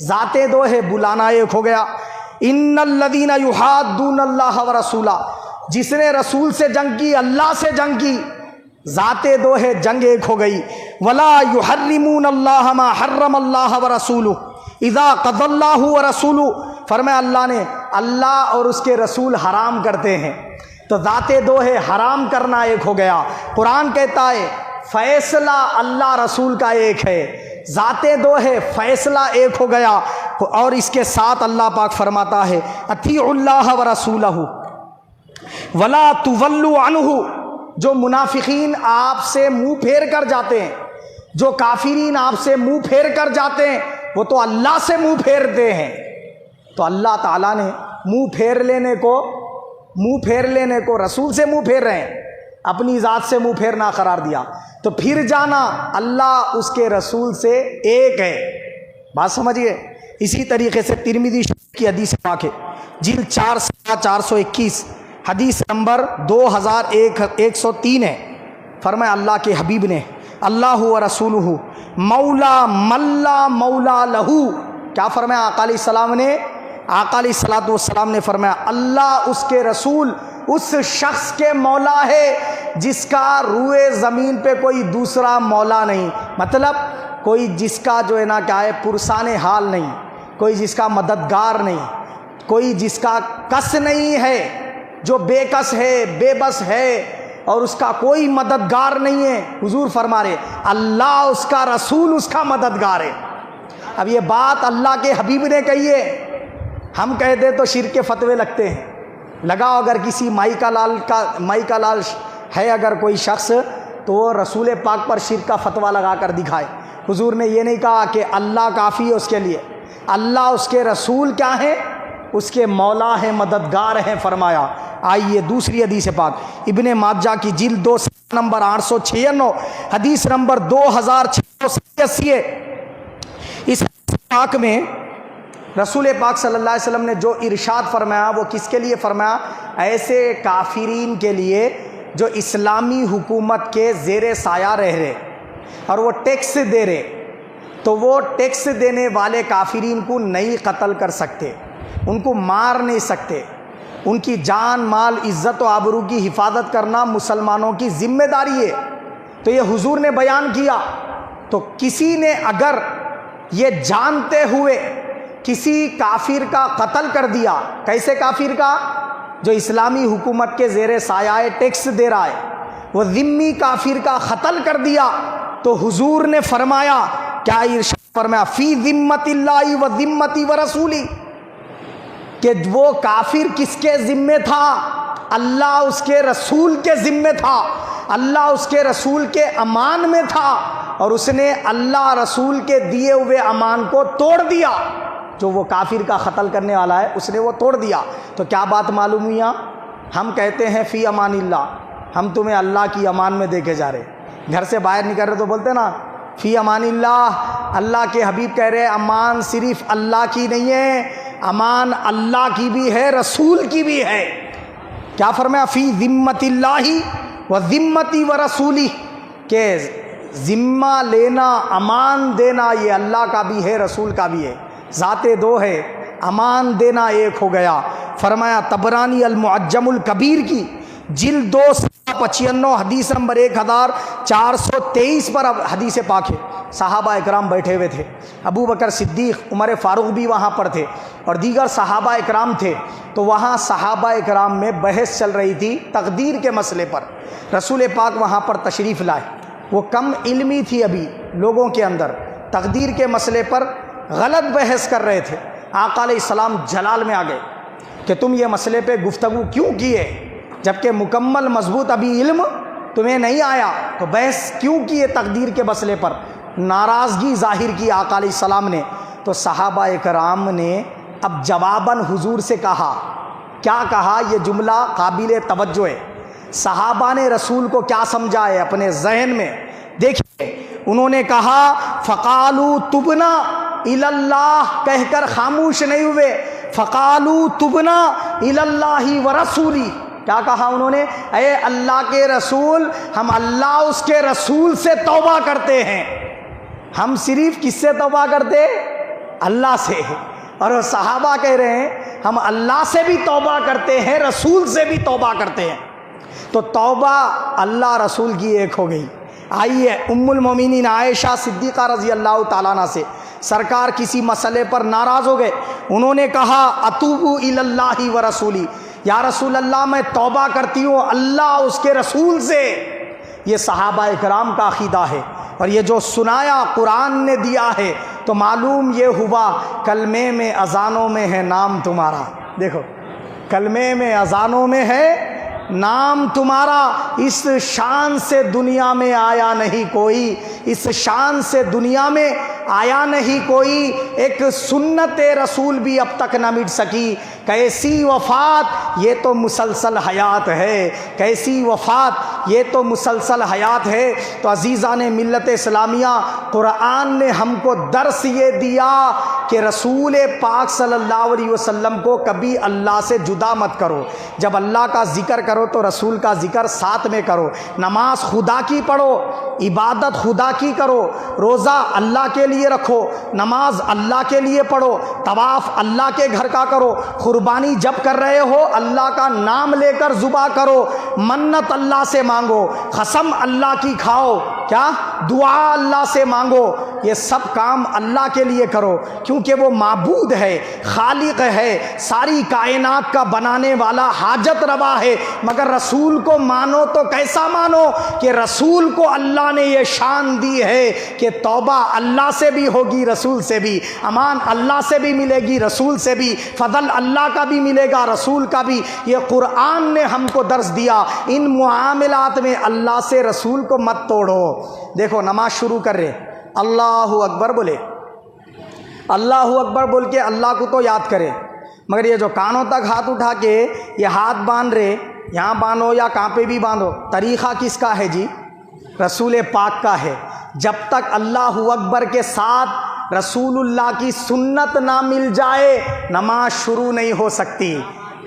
Speaker 1: ذاتیں دو ہے، بلانا ایک ہو گیا۔ ان الذین یحادون اللہ ورسولہ، جس نے رسول سے جنگ کی، اللہ سے جنگ کی، ذاتیں دو ہے، جنگ ایک ہو گئی۔ ولا یحرمون اللہ ما حرم اللہ ورسولہ اذا قضى اللہ ورسولہ، فرمایا اللہ نے، اللہ اور اس کے رسول حرام کرتے ہیں، تو ذاتیں دو ہے، حرام کرنا ایک ہو گیا۔ قرآن کہتا ہے فیصلہ اللہ رسول کا ایک ہے، ذاتیں دو ہے، فیصلہ ایک ہو گیا۔ اور اس کے ساتھ اللہ پاک فرماتا ہے اطیعوا اللہ ورسولہ ولا تولوا عنہ، جو منافقین آپ سے منہ پھیر کر جاتے ہیں، جو کافرین آپ سے منہ پھیر کر جاتے ہیں، وہ تو اللہ سے منہ پھیرتے ہیں، تو اللہ تعالیٰ نے منہ پھیر لینے کو رسول سے منہ پھیر رہے ہیں، اپنی ذات سے منہ پھیرنا قرار دیا، تو پھر جانا اللہ اس کے رسول سے ایک ہے۔ بات سمجھیے۔ اسی طریقے سے ترمذی کی حدیث پاک ہے، جلد 4/421، حدیث نمبر 2103 ہے۔ فرمایا اللہ کے حبیب نے اللہ و رسولہ مولا ملا مولا لہو، کیا فرمایا آقا علیہ السلام نے؟ آقا علیہ السلام نے فرمایا اللہ اس کے رسول اس شخص کے مولا ہے جس کا روئے زمین پہ کوئی دوسرا مولا نہیں، مطلب کوئی جس کا جو ہے نا کیا ہے پرسان حال نہیں، کوئی جس کا مددگار نہیں، کوئی جس کا کس نہیں ہے، جو بے کس ہے، بے بس ہے، اور اس کا کوئی مددگار نہیں ہے۔ حضور فرما رہے اللہ اس کا رسول اس کا مددگار ہے۔ اب یہ بات اللہ کے حبیب نے کہی ہے، ہم کہہ دیں تو شرک کے فتوے لگتے ہیں۔ لگاؤ اگر کسی مائی کا لال ہے اگر کوئی شخص، تو وہ رسول پاک پر شرک کا فتویٰ لگا کر دکھائے۔ حضور نے یہ نہیں کہا کہ اللہ کافی ہے اس کے لیے، اللہ اس کے رسول کیا ہیں؟ اس کے مولا ہیں، مددگار ہیں۔ فرمایا آئیے دوسری حدیث پاک ابن ماجہ کی جلد 2 نمبر 896، حدیث نمبر 2680 ہے۔ اس پاک میں رسول پاک صلی اللہ علیہ وسلم نے جو ارشاد فرمایا وہ کس کے لیے فرمایا؟ ایسے کافرین کے لیے جو اسلامی حکومت کے زیر سایہ رہ رہے اور وہ ٹیکس دے رہے، تو وہ ٹیکس دینے والے کافرین کو نہیں قتل کر سکتے، ان کو مار نہیں سکتے، ان کی جان مال عزت و آبرو کی حفاظت کرنا مسلمانوں کی ذمہ داری ہے۔ تو یہ حضور نے بیان کیا، تو کسی نے اگر یہ جانتے ہوئے کسی کافر کا قتل کر دیا، کیسے کافر کا؟ جو اسلامی حکومت کے زیر سایہ ٹیکس دے رہا ہے، وہ ذمی کافر کا قتل کر دیا، تو حضور نے فرمایا، کیا ارشاد فرمایا؟ فی ذمت اللہ و ذمتی و رسولی، کہ وہ کافر کس کے ذمے تھا؟ اللہ اس کے رسول کے ذمے تھا، اللہ اس کے رسول کے امان میں تھا، اور اس نے اللہ رسول کے دیے ہوئے امان کو توڑ دیا۔ جو وہ کافر کا قتل کرنے والا ہے اس نے وہ توڑ دیا۔ تو کیا بات معلوم ہوئی؟ ہم کہتے ہیں فی امان اللہ، ہم تمہیں اللہ کی امان میں دیکھے جا رہے، گھر سے باہر نکل رہے تو بولتے نا فی امان اللہ، اللہ کے حبیب کہہ رہے امان صرف اللہ کی نہیں ہے، امان اللہ کی بھی ہے، رسول کی بھی ہے۔ کیا فرمایا؟ فی ذمت اللہ و ذمتی و رسولی، کہ ذمہ لینا، امان دینا یہ اللہ کا بھی ہے، رسول کا بھی ہے، ذاتیں دو ہے، امان دینا ایک ہو گیا۔ فرمایا طبرانی المعجم الکبیر کی جلد 2 95 حدیث نمبر 1423 پر اب حدیث پاک ہے۔ صحابہ اکرام بیٹھے ہوئے تھے، ابو بکر صدیق، عمر فاروق بھی وہاں پر تھے اور دیگر صحابہ اکرام تھے۔ تو وہاں صحابہ اکرام میں بحث چل رہی تھی تقدیر کے مسئلے پر۔ رسول پاک وہاں پر تشریف لائے، وہ کم علمی تھی ابھی لوگوں کے اندر، تقدیر کے مسئلے پر غلط بحث کر رہے تھے۔ آقا علیہ السلام جلال میں آ گئے کہ تم یہ مسئلے پہ گفتگو کیوں کیے، جبکہ مکمل مضبوط ابھی علم تمہیں نہیں آیا، تو بحث کیوں کیے تقدیر کے مسئلے پر؟ ناراضگی ظاہر کی آقا علیہ السلام نے۔ تو صحابہ کرام نے اب جواباً حضور سے کہا، کیا کہا؟ یہ جملہ قابل توجہ ہے۔ صحابہ نے رسول کو کیا سمجھا ہے اپنے ذہن میں؟ دیکھیے، انہوں نے کہا فقالوا تبنا الی اللہ، کہہ کر خاموش نہیں ہوئے، فقالوا تبنا الی اللہ ورسولی۔ کیا کہا انہوں نے؟ اے اللہ کے رسول، ہم اللہ اس کے رسول سے توبہ کرتے ہیں۔ ہم صرف کس سے توبہ کرتے؟ اللہ سے۔ اور صحابہ کہہ رہے ہیں ہم اللہ سے بھی توبہ کرتے ہیں، رسول سے بھی توبہ کرتے ہیں۔ تو توبہ اللہ رسول کی ایک ہو گئی۔ آئیے ام المومنین عائشہ صدیقہ رضی اللہ تعالیٰ عنہ سے، سرکار کسی مسئلے پر ناراض ہو گئے، انہوں نے کہا اتوب الی اللہ ورسولی، یا رسول اللہ میں توبہ کرتی ہوں اللہ اس کے رسول سے۔ یہ صحابہ اکرام کا عقیدہ ہے، اور یہ جو سنایا قرآن نے دیا ہے، تو معلوم یہ ہوا کلمے میں اذانوں میں ہے نام تمہارا۔ دیکھو، کلمے میں اذانوں میں ہے نام تمہارا، اس شان سے دنیا میں آیا نہیں کوئی، اس شان سے دنیا میں آیا نہیں کوئی، ایک سنت رسول بھی اب تک نہ مٹ سکی۔ کیسی وفات، یہ تو مسلسل حیات ہے، کیسی وفات، یہ تو مسلسل حیات ہے۔ تو عزیزان ملت اسلامیہ، قرآن نے ہم کو درس یہ دیا کہ رسول پاک صلی اللہ علیہ وسلم کو کبھی اللہ سے جدا مت کرو۔ جب اللہ کا ذکر کرو تو رسول کا ذکر ساتھ میں کرو۔ نماز خدا کی پڑھو، عبادت خدا کی کرو، روزہ اللہ کے لیے رکھو، نماز اللہ کے لیے پڑھو، طواف اللہ کے گھر کا کرو، قربانی جب کر رہے ہو اللہ کا نام لے کر ذبح کرو، منت اللہ سے مانگو، قسم اللہ کی کھاؤ، کیا دعا اللہ سے مانگو، یہ سب کام اللہ کے لیے کرو، کیونکہ وہ معبود ہے، خالق ہے، ساری کائنات کا بنانے والا، حاجت روا ہے۔ مگر رسول کو مانو تو کیسا مانو کہ رسول کو اللہ نے یہ شان دی ہے کہ توبہ اللہ سے بھی ہوگی، رسول سے بھی، امان اللہ سے بھی ملے گی، رسول سے بھی، فضل اللہ کا بھی ملے گا، رسول کا بھی۔ یہ قرآن نے ہم کو درس دیا، ان معاملات میں اللہ سے رسول کو مت توڑو۔ دیکھو نماز شروع کر رہے، اللہ اکبر بولے، اللہ اکبر بول کے اللہ کو تو یاد کرے، مگر یہ جو کانوں تک ہاتھ اٹھا کے یہ ہاتھ باندھ رہے، یہاں باندھو یا کہاں پہ بھی باندھو، طریقہ کس کا ہے جی؟ رسول پاک کا ہے۔ جب تک اللہ اکبر کے ساتھ رسول اللہ کی سنت نہ مل جائے نماز شروع نہیں ہو سکتی،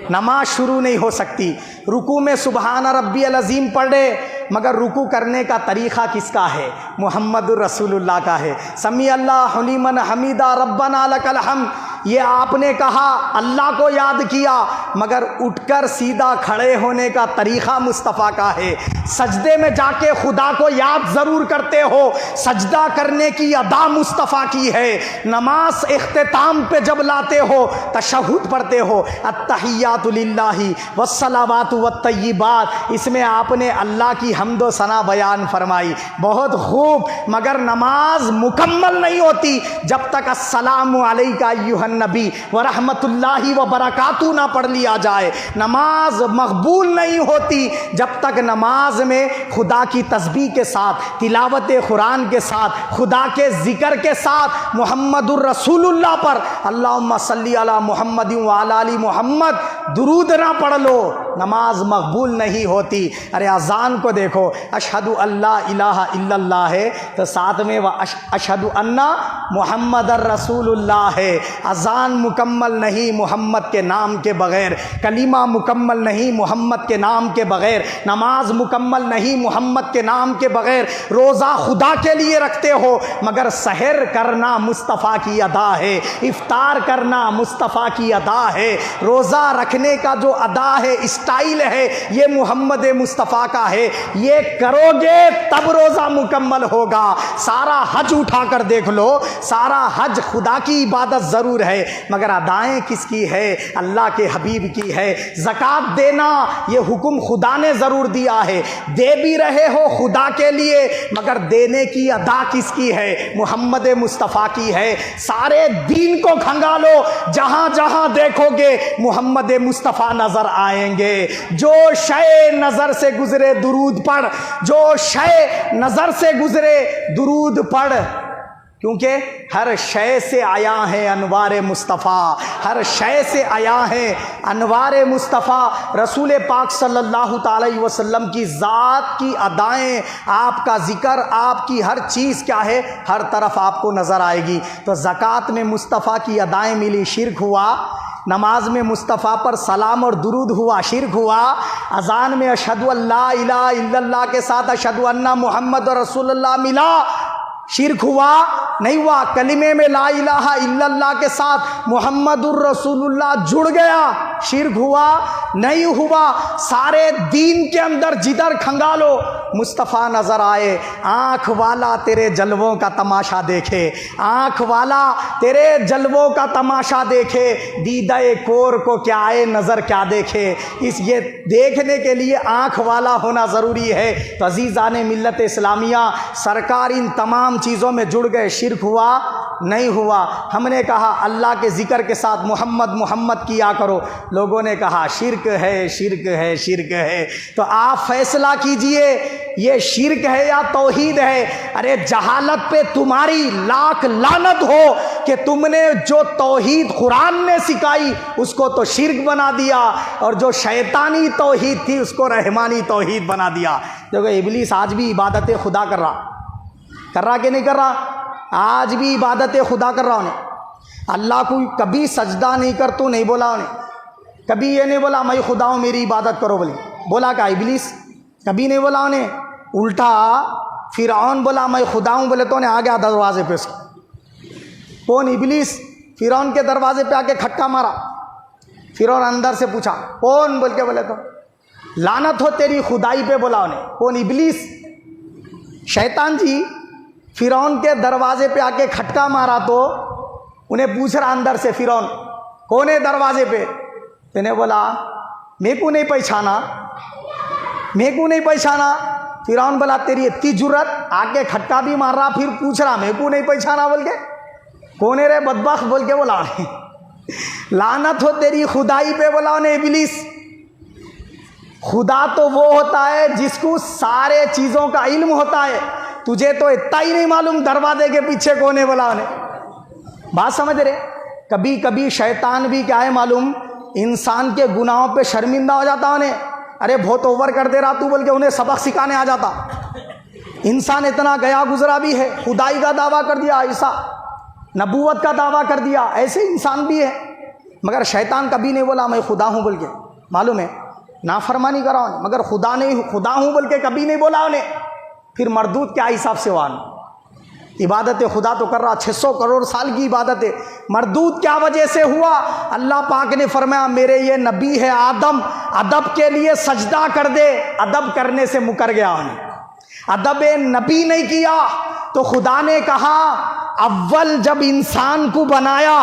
Speaker 1: نماز شروع نہیں ہو سکتی۔ رکوع میں سبحان ربی العظیم پڑھ رہے، مگر رکوع کرنے کا طریقہ کس کا ہے؟ محمد الرسول اللہ کا ہے۔ سمیع اللہ لمن حمیدہ ربنا لک الحمد، یہ آپ نے کہا، اللہ کو یاد کیا، مگر اٹھ کر سیدھا کھڑے ہونے کا طریقہ مصطفیٰ کا ہے۔ سجدے میں جا کے خدا کو یاد ضرور کرتے ہو، سجدہ کرنے کی ادا مصطفیٰ کی ہے۔ نماز اختتام پہ جب لاتے ہو تشہد پڑھتے ہو، التحیات للہ والصلوات والطیبات، اس میں آپ نے اللہ کی حمد و ثنا بیان فرمائی، بہت خوب، مگر نماز مکمل نہیں ہوتی جب تک السلام علیکہ ایھا النبی ورحمۃ اللہ وبرکاتہ نہ پڑھ لیا جائے۔ نماز مقبول نہیں ہوتی جب تک نماز میں خدا کی تسبیح کے ساتھ، تلاوت قرآن کے ساتھ، خدا کے ذکر کے ساتھ، محمد الرسول اللہ پر اللہم صلی علی محمد وعلی آل محمد درود نہ پڑھ لو، نماز مقبول نہیں ہوتی۔ ارے اذان کو دیکھو، اشہد اللہ الہ الا اللہ ہے تو ساتھ میں اشہد ان محمد الرسول اللہ ہے۔ اذان مکمل نہیں محمد کے نام کے بغیر، کلمہ مکمل نہیں محمد کے نام کے بغیر، نماز مکمل نہیں محمد کے نام کے بغیر۔ روزہ خدا کے لیے رکھتے ہو، مگر سحر کرنا مصطفیٰ کی ادا ہے، افطار کرنا مصطفیٰ کی ادا ہے۔ روزہ رکھ رکھنے کا جو ادا ہے، اسٹائل ہے، یہ محمد مصطفیٰ کا ہے. یہ کرو گے تب روزہ مکمل ہوگا. سارا حج اٹھا کر دیکھ لو، سارا حج خدا کی عبادت ضرور ہے مگر ادائیں کس کی ہے؟ اللہ کے حبیب کی ہے. زکوٰۃ دینا یہ حکم خدا نے ضرور دیا ہے، دے بھی رہے ہو خدا کے لیے مگر دینے کی ادا کس کی ہے؟ محمد مصطفیٰ کی ہے. سارے دین کو کھنگالو، جہاں جہاں دیکھو گے محمد مصطفیٰ نظر آئیں گے. جو شے نظر سے گزرے درود پڑھ، جو شے نظر سے گزرے درود پڑھ، کیونکہ ہر شے سے آیا ہے انوار مصطفیٰ، ہر شے سے آیا ہے انوار مصطفیٰ. رسول پاک صلی اللہ تعالی وسلم کی ذات کی ادائیں، آپ کا ذکر، آپ کی ہر چیز کیا ہے، ہر طرف آپ کو نظر آئے گی. تو زکوٰۃ میں مصطفیٰ کی ادائیں ملی، شرک ہوا. نماز میں مصطفیٰ پر سلام اور درود ہوا، شرک ہوا. اذان میں اشہد ان لا الہ الا اللہ کے ساتھ اشہد ان محمد رسول اللہ ملا، شرک ہوا نہیں ہوا. کلمے میں لا الہ الا اللہ کے ساتھ محمد الرسول اللہ جڑ گیا، شرک ہوا نہیں ہوا. سارے دین کے اندر جدھر کھنگالو مصطفیٰ نظر آئے. آنکھ والا تیرے جلووں کا تماشا دیکھے، آنکھ والا تیرے جلووں کا تماشا دیکھے. دیدہ کور کو کیا آئے نظر کیا دیکھے. یہ دیکھنے کے لیے آنکھ والا ہونا ضروری ہے. تو عزیزان ملت اسلامیہ، سرکار ان تمام چیزوں میں جڑ گئے، شرک ہوا نہیں ہوا. ہم نے کہا اللہ کے ذکر کے ساتھ محمد محمد کیا کرو، لوگوں نے کہا شرک ہے شرک ہے شرک ہے. تو آپ فیصلہ کیجئے یہ شرک ہے یا توحید ہے. ارے جہالت پہ تمہاری لاکھ لعنت ہو کہ تم نے جو توحید قرآن نے سکھائی اس کو تو شرک بنا دیا، اور جو شیطانی توحید تھی اس کو رحمانی توحید بنا دیا. دیکھو ابلیس آج بھی عبادت خدا کر رہا کہ نہیں کر رہا؟ آج بھی عبادت خدا کر رہا انہیں. اللہ کو کبھی سجدہ نہیں کر تو نہیں بولا انہیں، کبھی یہ نہیں بولا میں خدا ہوں میری عبادت کرو بولی. بولا کہ ابلیس کبھی نہیں بولا انہیں. الٹا فرعون بولا میں خدا ہوں بولے تو انہیں آ گیا دروازے پہ. کون؟ ابلیس. فرعون کے دروازے پہ آ کے کھٹکا مارا. فرعون اندر سے پوچھا کون بول کے بولے تو لعنت ہو تیری خدائی پہ. بولا انہیں کون؟ ابلیس شیطان جی. فرعون کے دروازے پہ آ کے کھٹکا مارا تو انہیں پوچھ رہا اندر سے فرعون کون ہے دروازے پہ. انہیں بولا میں کو نہیں پہچانا، میں کو نہیں پہچانا. فرعون بولا تیری اتنی جرت، آ کے کھٹکا بھی مار رہا پھر پوچھ رہا میں کو نہیں پہچانا بول کے. کون ہے رے بدبخت بول کے بولا لعنت ہو تیری خدائی پہ. بولا انہیں ابلیس خدا تو وہ ہوتا ہے جس کو سارے چیزوں کا علم ہوتا ہے، تجھے تو اتنا ہی نہیں معلوم دروازے کے پیچھے کون ہے. بولا انہیں بات سمجھ رہے. کبھی کبھی شیطان بھی کیا ہے معلوم، انسان کے گناہوں پہ شرمندہ ہو جاتا انہیں. ارے بہت اوور کر دے رہا تو بول کے انہیں سبق سکھانے آ جاتا. انسان اتنا گیا گزرا بھی ہے، خدائی کا دعویٰ کر دیا ایسا، نبوت کا دعویٰ کر دیا، ایسے انسان بھی ہے. مگر شیطان کبھی نہیں بولا میں خدا ہوں بول کے. معلوم ہے نافرمانی کرا انہیں، مگر خدا ہوں بول کے کبھی نہیں بولا انہیں. پھر مردود کیا حساب سے ہوا؟ عبادت خدا تو کر رہا، 600 کروڑ سال کی عبادت ہے. مردود کیا وجہ سے ہوا؟ اللہ پاک نے فرمایا میرے یہ نبی ہے آدم، ادب کے لیے سجدہ کر دے. ادب کرنے سے مکر گیا انہیں، ادب نبی نہیں کیا. تو خدا نے کہا اول جب انسان کو بنایا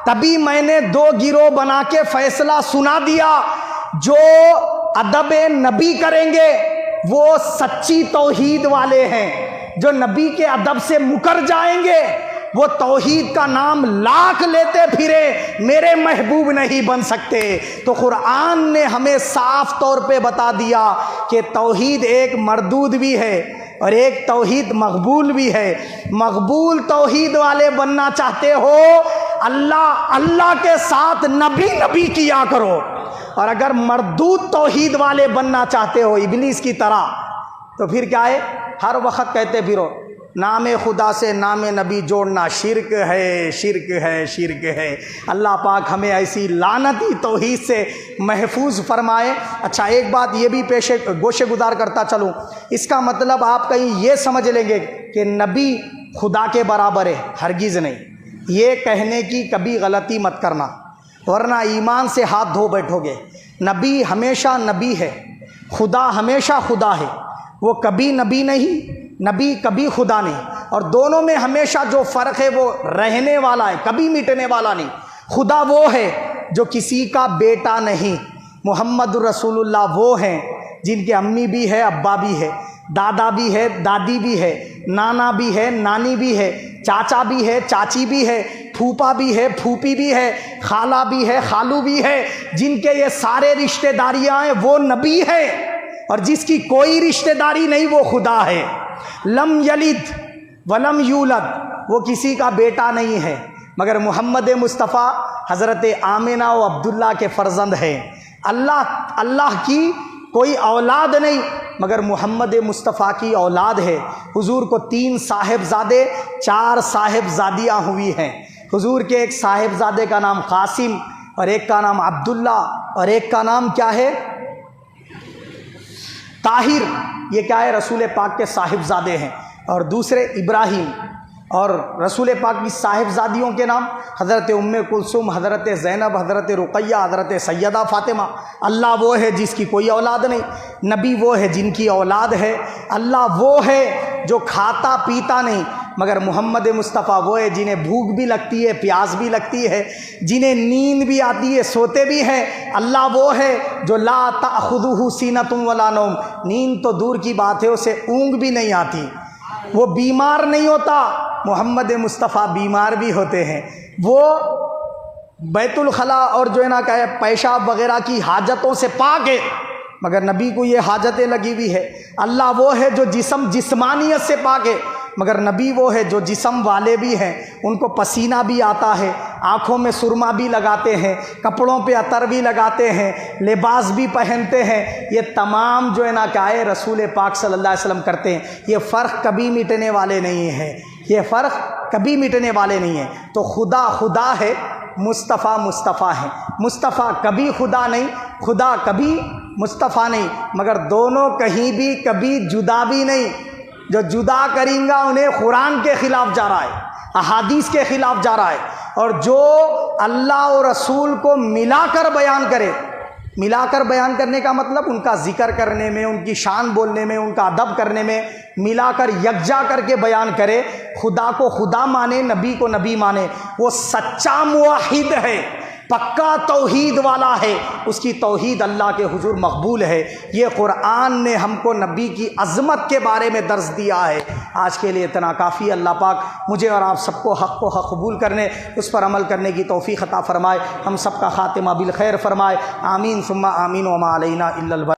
Speaker 1: تبھی میں نے 2 گروہ بنا کے فیصلہ سنا دیا. جو ادب نبی کریں گے وہ سچی توحید والے ہیں، جو نبی کے ادب سے مکر جائیں گے وہ توحید کا نام لاکھ لیتے پھرے میرے محبوب نہیں بن سکتے. تو قرآن نے ہمیں صاف طور پہ بتا دیا کہ توحید ایک مردود بھی ہے اور ایک توحید مقبول بھی ہے. مقبول توحید والے بننا چاہتے ہو اللہ کے ساتھ نبی کیا کرو، اور اگر مردود توحید والے بننا چاہتے ہو ابلیس کی طرح تو پھر کیا ہے، ہر وقت کہتے پھرو نام خدا سے نام نبی جوڑنا شرک ہے شرک ہے شرک ہے. اللہ پاک ہمیں ایسی لعنتی توحید سے محفوظ فرمائے. اچھا ایک بات یہ بھی گوشے گزار کرتا چلوں، اس کا مطلب آپ کہیں یہ سمجھ لیں گے کہ نبی خدا کے برابر ہے، ہرگز نہیں. یہ کہنے کی کبھی غلطی مت کرنا. ورنہ ایمان سے ہاتھ دھو بیٹھو گے۔ نبی ہمیشہ نبی ہے، خدا ہمیشہ خدا ہے، وہ کبھی نبی نہیں، نبی کبھی خدا نہیں، اور دونوں میں ہمیشہ جو فرق ہے وہ رہنے والا ہے، کبھی مٹنے والا نہیں۔ خدا وہ ہے جو کسی کا بیٹا نہیں، محمد رسول اللہ وہ ہیں جن کے امی بھی ہے، ابا بھی ہے، دادا بھی ہے، دادی بھی ہے، نانا بھی ہے، نانی بھی ہے، چاچا بھی ہے، چاچی بھی ہے، پھوپا بھی ہے، پھوپھی بھی ہے، خالہ بھی ہے، خالو بھی ہے، جن کے یہ سارے رشتہ داریاں ہیں وہ نبی ہے، اور جس کی کوئی رشتہ داری نہیں وہ خدا ہے۔ لم یلد ولم یولد، وہ کسی کا بیٹا نہیں ہے، مگر محمد مصطفیٰ حضرت آمنہ و عبداللہ کے فرزند ہیں۔ اللہ کی کوئی اولاد نہیں، مگر محمد مصطفیٰ کی اولاد ہے۔ حضور کو 3 صاحبزادے 4 صاحبزادیاں ہوئی ہیں۔ حضور کے ایک صاحبزادے کا نام قاسم، اور ایک کا نام عبداللہ، اور ایک کا نام کیا ہے؟ طاہر۔ یہ کیا ہے؟ رسول پاک کے صاحبزادے ہیں۔ اور دوسرے ابراہیم، اور رسول پاک کی صاحبزادیوں کے نام حضرت ام کلثوم، حضرت زینب، حضرت رقیہ، حضرت سیدہ فاطمہ۔ اللہ وہ ہے جس کی کوئی اولاد نہیں، نبی وہ ہے جن کی اولاد ہے، اللہ وہ ہے جو کھاتا پیتا نہیں، مگر محمد مصطفیٰ وہ ہے جنہیں بھوک بھی لگتی ہے، پیاس بھی لگتی ہے، جنہیں نیند بھی آتی ہے، سوتے بھی ہیں۔ اللہ وہ ہے جو لا تأخذہ سینۃ ولا نوم، نیند تو دور کی بات ہے اسے اونگ بھی نہیں آتی، وہ بیمار نہیں ہوتا، محمد مصطفیٰ بیمار بھی ہوتے ہیں، وہ بیت الخلاء اور جو ہے نا کہ پیشاب وغیرہ کی حاجتوں سے پاک ہے، مگر نبی کو یہ حاجتیں لگی ہوئی ہے۔ اللہ وہ ہے جو جسمانیت سے پاک ہے، مگر نبی وہ ہے جو جسم والے بھی ہیں، ان کو پسینہ بھی آتا ہے، آنکھوں میں سرما بھی لگاتے ہیں، کپڑوں پہ عطر بھی لگاتے ہیں، لباس بھی پہنتے ہیں، یہ تمام جو ہے نا کیا ہے رسول پاک صلی اللہ علیہ وسلم کرتے ہیں۔ یہ فرق کبھی مٹنے والے نہیں ہیں، یہ فرق کبھی مٹنے والے نہیں ہیں۔ تو خدا خدا ہے، مصطفیٰ مصطفیٰ ہے، مصطفیٰ کبھی خدا نہیں، خدا کبھی مصطفیٰ نہیں، مگر دونوں کہیں بھی کبھی جدا بھی نہیں۔ جو جدا کریں گا انہیں قرآن کے خلاف جا رہا ہے، احادیث کے خلاف جا رہا ہے، اور جو اللہ اور رسول کو ملا کر بیان کرے، ملا کر بیان کرنے کا مطلب ان کا ذکر کرنے میں، ان کی شان بولنے میں، ان کا ادب کرنے میں، ملا کر یکجا کر کے بیان کرے، خدا کو خدا مانے، نبی کو نبی مانے، وہ سچا موحد ہے، پکا توحید والا ہے، اس کی توحید اللہ کے حضور مقبول ہے۔ یہ قرآن نے ہم کو نبی کی عظمت کے بارے میں درس دیا ہے۔ آج کے لیے اتنا کافی۔ اللہ پاک مجھے اور آپ سب کو حق قبول کرنے، اس پر عمل کرنے کی توفیق عطا فرمائے، ہم سب کا خاتمہ بالخیر فرمائے، آمین ثم آمین، وما علینا الا البلاغ۔